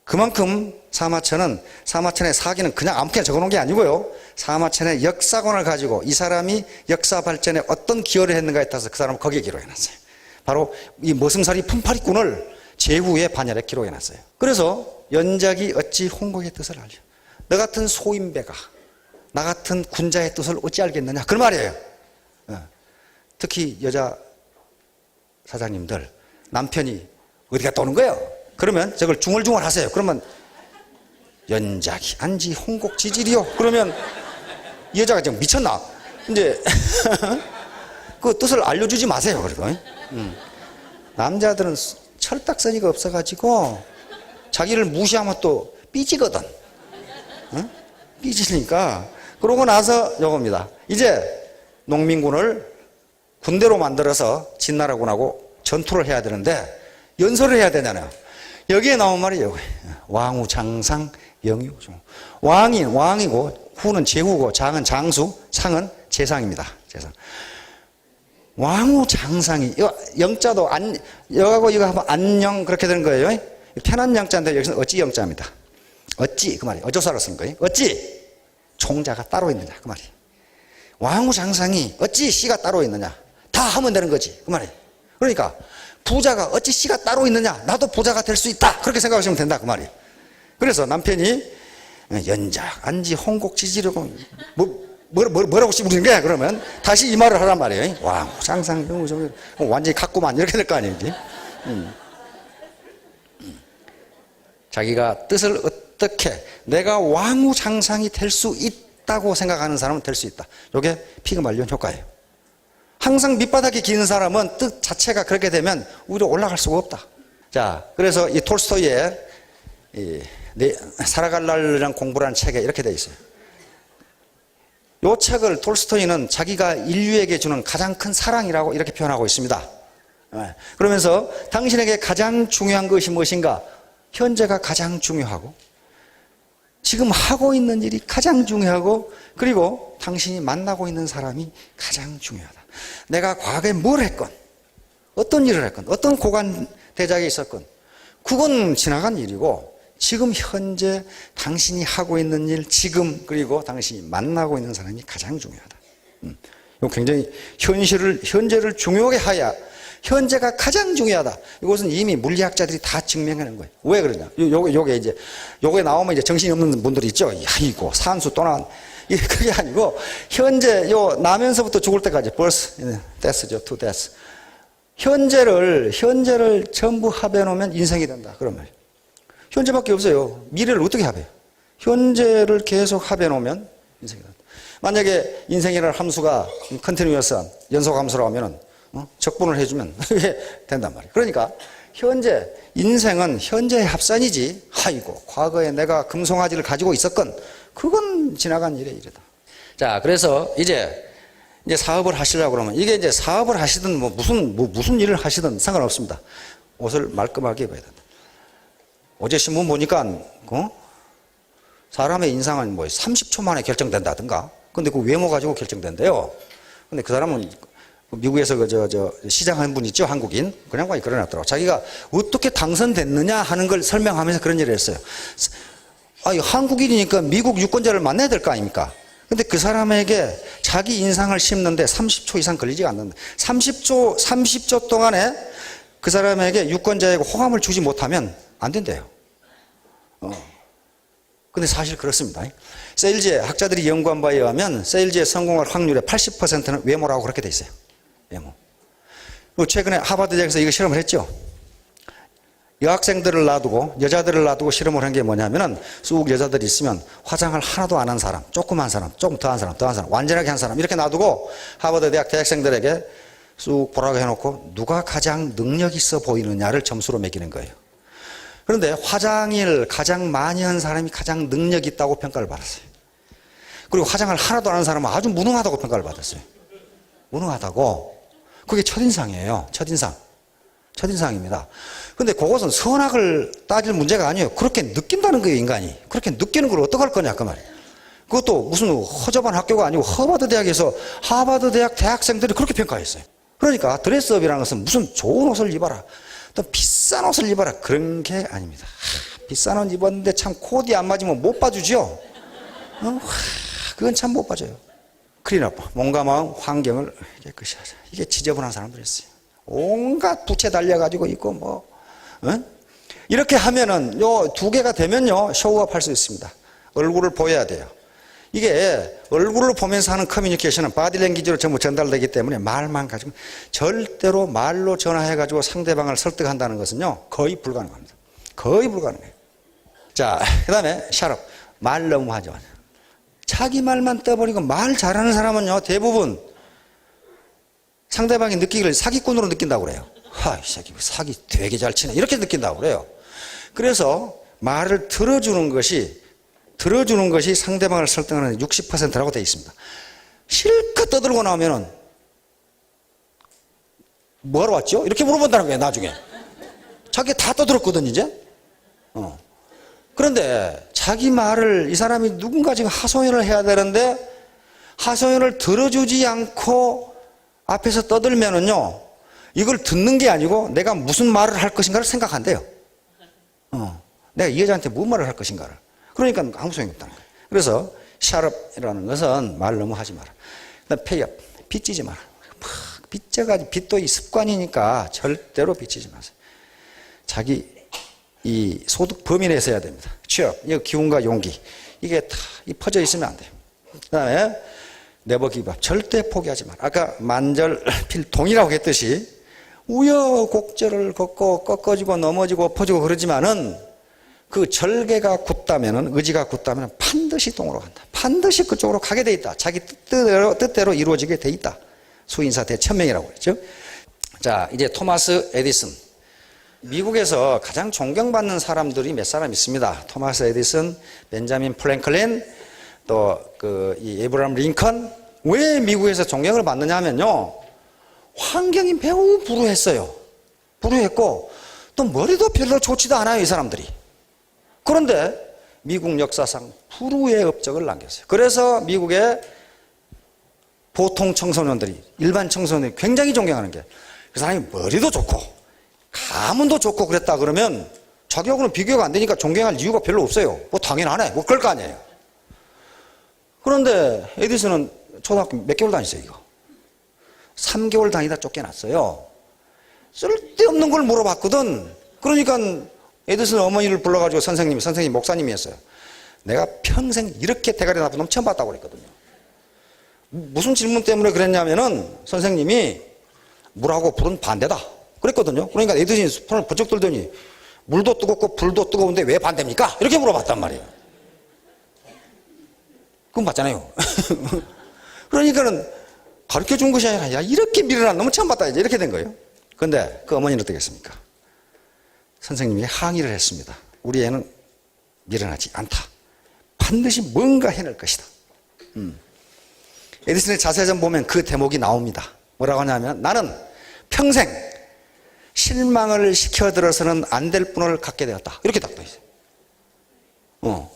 그만큼 사마천의 사기는 그냥 아무렇게나 적어놓은 게 아니고요. 사마천의 역사관을 가지고 이 사람이 역사 발전에 어떤 기여를 했는가에 따라서 그 사람을 거기에 기록해놨어요. 바로 이 머슴살이 품팔이꾼을 제후의 반열에 기록해놨어요. 그래서 연작이 어찌 홍곡의 뜻을 알려. 너 같은 소인배가 나 같은 군자의 뜻을 어찌 알겠느냐 그 말이에요. 특히 여자 사장님들 남편이 어디 갔다 오는 거예요? 그러면 저걸 중얼중얼 하세요. 그러면 연작이 안지 홍곡 지질이요. 그러면 이 여자가 지금 미쳤나? 이제 그 뜻을 알려주지 마세요. 그래도 남자들은 철딱서니가 없어가지고 자기를 무시하면 또 삐지거든. 삐지니까. 그러고 나서 요겁니다. 이제 농민군을 군대로 만들어서 진나라군하고 전투를 해야 되는데 연설을 해야 되잖아요. 여기에 나온 말이 여기 왕후 장상 영유. 왕이고 후는 제후고 장은 장수 상은 재상입니다. 재상. 왕후 장상이 영자도 여하고 이거 하면 안녕 그렇게 되는 거예요. 편한 영자인데 여기서는 어찌 영자입니다. 어찌 그 말이 어조사로 쓴 거예요. 어찌 총자가 따로 있느냐 그 말이. 왕후 장상이 어찌 씨가 따로 있느냐 다 하면 되는 거지 그 말이. 그러니까 부자가 어찌 씨가 따로 있느냐 나도 부자가 될 수 있다 그렇게 생각하시면 된다 그 말이. 그래서 남편이 연작 안지 홍곡 지지려고 뭐라고 씹는 거야 그러면 다시 이 말을 하란 말이에요. 왕후 장상 영우 완전히 갔구만 이렇게 될 거 아니에요. 자기가 뜻을 어떻게 내가 왕후 장상이 될 수 있다고 생각하는 사람은 될 수 있다. 이게 피그말리온 효과예요. 항상 밑바닥에 기는 사람은 뜻 자체가 그렇게 되면 위로 올라갈 수가 없다. 자, 그래서 이 톨스토이의 살아갈 날이란 공부라는 책에 이렇게 돼 있어요. 이 책을 톨스토이는 자기가 인류에게 주는 가장 큰 사랑이라고 이렇게 표현하고 있습니다. 그러면서 당신에게 가장 중요한 것이 무엇인가? 현재가 가장 중요하고 지금 하고 있는 일이 가장 중요하고 그리고 당신이 만나고 있는 사람이 가장 중요하다. 내가 과거에 뭘 했건 어떤 일을 했건 어떤 고관 대작에 있었건 그건 지나간 일이고 지금 현재 당신이 하고 있는 일 지금 그리고 당신이 만나고 있는 사람이 가장 중요하다. 이거 굉장히 현재를 중요하게 하야 현재가 가장 중요하다. 이것은 이미 물리학자들이 다 증명하는 거예요. 왜 그러냐? 요게 나오면 이제 정신이 없는 분들이 있죠. 아이고, 산수 또 나왔네. 그게 아니고, 현재, 나면서부터 죽을 때까지, birth, death죠, to death. 현재를 전부 합해놓으면 인생이 된다. 그러면. 현재밖에 없어요. 미래를 어떻게 합해요? 현재를 계속 합해놓으면 인생이 된다. 만약에 인생이라는 함수가 컨티뉴어스한 연속 함수라고 하면은, 적분을 해주면 이게 된단 말이에요. 그러니까 현재 인생은 현재의 합산이지 아이고 과거에 내가 금송아지를 가지고 있었건 그건 지나간 일의 일이다. 자, 그래서 이제 사업을 하시려고 그러면 이게 이제 사업을 하시든 무슨 일을 하시든 상관없습니다. 옷을 말끔하게 입어야 된다. 어제 신문 보니까 사람의 인상은 30초 만에 결정된다든가. 근데 그 외모 가지고 결정된대요. 근데 그 사람은 미국에서 시장한 분 있죠, 한국인. 그냥 그러놨더라고. 자기가 어떻게 당선됐느냐 하는 걸 설명하면서 그런 일을 했어요. 한국인이니까 미국 유권자를 만나야 될 거 아닙니까? 근데 그 사람에게 자기 인상을 심는데 30초 이상 걸리지 않는다. 30초 동안에 그 사람에게 유권자에게 호감을 주지 못하면 안 된대요. 근데 사실 그렇습니다. 세일즈의 학자들이 연구한 바에 의하면 세일즈의 성공할 확률의 80%는 외모라고 그렇게 돼 있어요. 외모. 최근에 하버드 대학에서 이거 실험을 했죠. 여학생들을 놔두고 여자들을 놔두고 실험을 한 게 뭐냐면은 쑥 여자들이 있으면 화장을 하나도 안 한 사람, 조그만 사람, 조금 더 한 사람, 더 한 사람, 완전하게 한 사람 이렇게 놔두고 하버드 대학 대학생들에게 쑥 보라고 해놓고 누가 가장 능력 있어 보이느냐를 점수로 매기는 거예요. 그런데 화장을 가장 많이 한 사람이 가장 능력 있다고 평가를 받았어요. 그리고 화장을 하나도 안 한 사람은 아주 무능하다고 평가를 받았어요. 무능하다고. 그게 첫인상이에요. 첫인상입니다. 근데 그것은 선악을 따질 문제가 아니에요. 그렇게 느낀다는 거예요, 인간이. 그렇게 느끼는 걸 어떡할 거냐, 그 말이에요. 그것도 무슨 허접한 학교가 아니고 하버드 대학에서 하버드 대학 대학생들이 그렇게 평가했어요. 그러니까 드레스업이라는 것은 무슨 좋은 옷을 입어라, 또 비싼 옷을 입어라, 그런 게 아닙니다. 비싼 옷 입었는데 참 코디 안 맞으면 못 봐주죠. 그건 참 못 봐줘요. 클린업, 몸과 마음, 환경을 깨끗이 하자. 이게 지저분한 사람들이었어요. 온갖 부채 달려가지고 있고 이렇게 하면은 요 두 개가 되면요 쇼업 할 수 있습니다. 얼굴을 보여야 돼요. 이게 얼굴을 보면서 하는 커뮤니케이션은 바디랭귀지로 전부 전달되기 때문에 말만 가지고 절대로 말로 전화해가지고 상대방을 설득한다는 것은요 거의 불가능합니다. 거의 불가능해요. 자, 그 다음에 샤럽, 말 너무 하죠. 자기 말만 떠버리고 말 잘하는 사람은요 대부분 상대방이 느끼기를 사기꾼으로 느낀다고 그래요. 이 새끼 사기 되게 잘 치네 이렇게 느낀다고 그래요. 그래서 말을 들어주는 것이 상대방을 설득하는 60%라고 되어 있습니다. 실컷 떠들고 나오면은 뭐하러 왔죠? 이렇게 물어본다는 거예요. 나중에 자기 다 떠들었거든 이제. 그런데 자기 말을 이 사람이 누군가 지금 하소연을 해야 되는데 하소연을 들어주지 않고 앞에서 떠들면은요 이걸 듣는 게 아니고 내가 무슨 말을 할 것인가를 생각한대요. 내가 이 여자한테 무슨 말을 할 것인가를. 그러니까 아무 소용이 없다는 거예요. 그래서 샤럽이라는 것은 말 너무 하지 마라. 그다음 페이업, 빚지지 마라. 빚져가지고 빚도 이 습관이니까 절대로 빚지지 마세요. 자기 이 소득 범위 내에서 해야 됩니다. 취업, 이 기운과 용기 이게 다 퍼져 있으면 안 돼요. 그다음에 네버 기브업, 절대 포기하지 마라. 아까 만절필동이라고 했듯이 우여곡절을 걷고 꺾어지고 넘어지고 엎어지고 그러지만은 그 절개가 굳다면은 의지가 굳다면 반드시 동으로 간다. 반드시 그쪽으로 가게 돼 있다. 자기 뜻대로 이루어지게 돼 있다. 수인사 대천명이라고 그랬죠. 자, 이제 토마스 에디슨. 미국에서 가장 존경받는 사람들이 몇 사람 있습니다. 토마스 에디슨, 벤자민 프랭클린, 또 이 에브라함 링컨. 왜 미국에서 존경을 받느냐 하면요 환경이 매우 불우했어요. 불우했고 또 머리도 별로 좋지도 않아요 이 사람들이. 그런데 미국 역사상 불우의 업적을 남겼어요. 그래서 미국의 보통 청소년들이, 일반 청소년들이 굉장히 존경하는 게 그 사람이 머리도 좋고 가문도 좋고 그랬다 그러면 자기하고는 비교가 안 되니까 존경할 이유가 별로 없어요. 뭐 당연하네, 뭐 그럴 거 아니에요. 그런데 에디슨은 초등학교 몇 개월 다녔어요 이거? 3개월 다니다 쫓겨났어요. 쓸데없는 걸 물어봤거든. 그러니까 에디슨 어머니를 불러가지고 선생님 목사님이었어요. 내가 평생 이렇게 대가리 나쁜 놈 처음 봤다고 그랬거든요. 무슨 질문 때문에 그랬냐면은 선생님이 물하고 불은 반대다 그랬거든요. 그러니까 에디슨이 손을 번쩍 들더니 물도 뜨겁고 불도 뜨거운데 왜 반대입니까? 이렇게 물어봤단 말이에요. 그건 맞잖아요. 그러니까는 가르쳐 준 것이 아니라 야 이렇게 미련한 놈은 처음 봤다 이렇게 된 거예요. 그런데 그 어머니는 어떻게 했습니까? 선생님이 항의를 했습니다. 우리 애는 미련하지 않다. 반드시 뭔가 해낼 것이다. 에디슨의 자세전 보면 그 대목이 나옵니다. 뭐라고 하냐면 나는 평생 실망을 시켜들어서는 안 될 분을 갖게 되었다. 이렇게 딱 돼 있어요.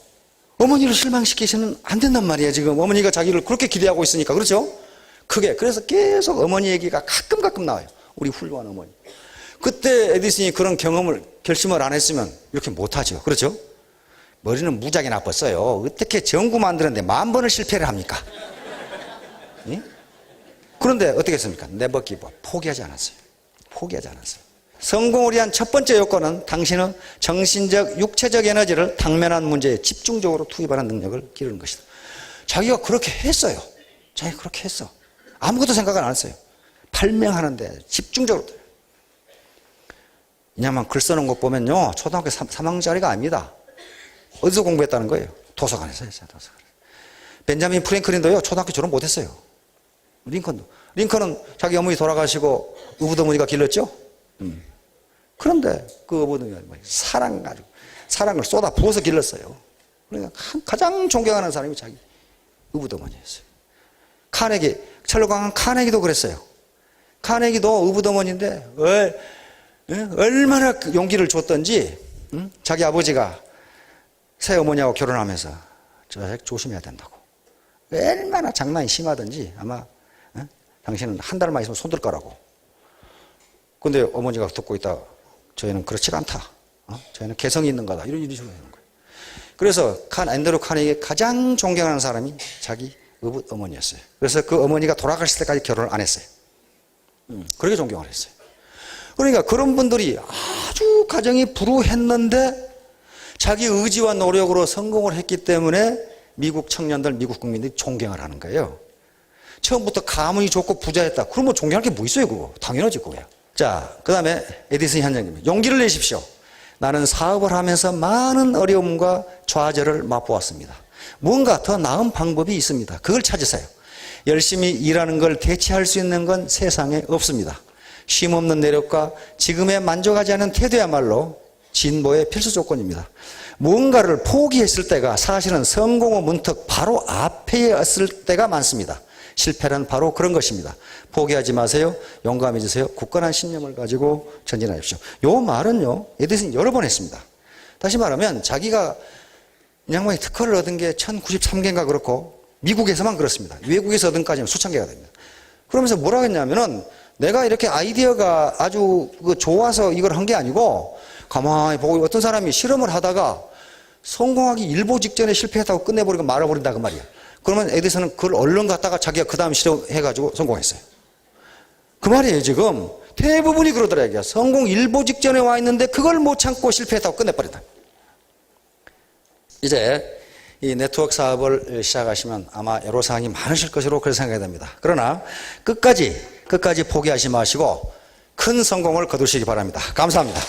어머니를 실망시키시면 안 된단 말이에요. 지금 어머니가 자기를 그렇게 기대하고 있으니까. 그렇죠? 그래서 계속 어머니 얘기가 가끔 나와요. 우리 훌륭한 어머니. 그때 에디슨이 그런 결심을 안 했으면 이렇게 못하죠. 그렇죠? 머리는 무지하게 나빴어요. 어떻게 전구 만드는데 10,000번을 실패를 합니까? 예? 그런데 어떻게 했습니까? 네버 기브. 포기하지 않았어요. 성공을 위한 첫 번째 요건은 당신은 정신적, 육체적 에너지를 당면한 문제에 집중적으로 투입하는 능력을 기르는 것이다. 자기가 그렇게 했어요. 자기가 그렇게 했어. 아무것도 생각을 안 했어요. 발명하는데 집중적으로. 왜냐하면 글 써놓은 것 보면요, 초등학교 3학년짜리가 아닙니다. 어디서 공부했다는 거예요? 도서관에서 했어요, 도서관. 벤자민 프랭클린도요, 초등학교 졸업 못했어요. 링컨은 자기 어머니 돌아가시고 의붓어머니가 길렀죠? 그런데 그 어머니가 사랑을 쏟아 부어서 길렀어요. 그러니까 가장 존경하는 사람이 자기 의붓어머니였어요. 찰로 강한 카네기도 그랬어요. 카네기도 의붓어머니인데 얼마나 용기를 줬던지 자기 아버지가 새어머니하고 결혼하면서 저 조심해야 된다고. 얼마나 장난이 심하든지 아마 당신은 한 달만 있으면 손들 거라고. 근데 어머니가 듣고 있다. 저희는 그렇지가 않다. 저희는 개성이 있는 거다. 이런 식으로 하는 거예요. 그래서 앤드류 카네기가 가장 존경하는 사람이 자기 의붓 어머니였어요. 그래서 그 어머니가 돌아가실 때까지 결혼을 안 했어요. 그렇게 존경을 했어요. 그러니까 그런 분들이 아주 가정이 불우했는데 자기 의지와 노력으로 성공을 했기 때문에 미국 청년들, 미국 국민들이 존경을 하는 거예요. 처음부터 가문이 좋고 부자였다. 그러면 존경할 게 뭐 있어요, 그거? 당연하지, 그거야. 자, 그 다음에 에디슨 현장님. 용기를 내십시오. 나는 사업을 하면서 많은 어려움과 좌절을 맛보았습니다. 뭔가 더 나은 방법이 있습니다. 그걸 찾으세요. 열심히 일하는 걸 대체할 수 있는 건 세상에 없습니다. 쉼없는 노력과 지금에 만족하지 않은 태도야말로 진보의 필수 조건입니다. 뭔가를 포기했을 때가 사실은 성공의 문턱 바로 앞에 있을 때가 많습니다. 실패는 바로 그런 것입니다. 포기하지 마세요. 용감해지세요. 굳건한 신념을 가지고 전진하십시오. 요 말은요, 에디슨이 여러 번 했습니다. 다시 말하면 자기가 이 양반이 특허를 얻은 게 1093개인가 그렇고 미국에서만 그렇습니다. 외국에서 얻은 까지는 수천 개가 됩니다. 그러면서 뭐라고 했냐면은 내가 이렇게 아이디어가 아주 좋아서 이걸 한 게 아니고 가만히 보고 어떤 사람이 실험을 하다가 성공하기 일보 직전에 실패했다고 끝내버리고 말아버린다 그 말이야. 그러면 에디슨은 그걸 얼른 갖다가 자기가 그 다음 실험해가지고 성공했어요. 그 말이에요. 지금 대부분이 그러더라고요. 성공 일보 직전에 와 있는데 그걸 못 참고 실패했다고 끝내버린다. 이제 이 네트워크 사업을 시작하시면 아마 애로사항이 많으실 것으로 그렇게 생각이 됩니다. 그러나 끝까지 포기하지 마시고 큰 성공을 거두시기 바랍니다. 감사합니다.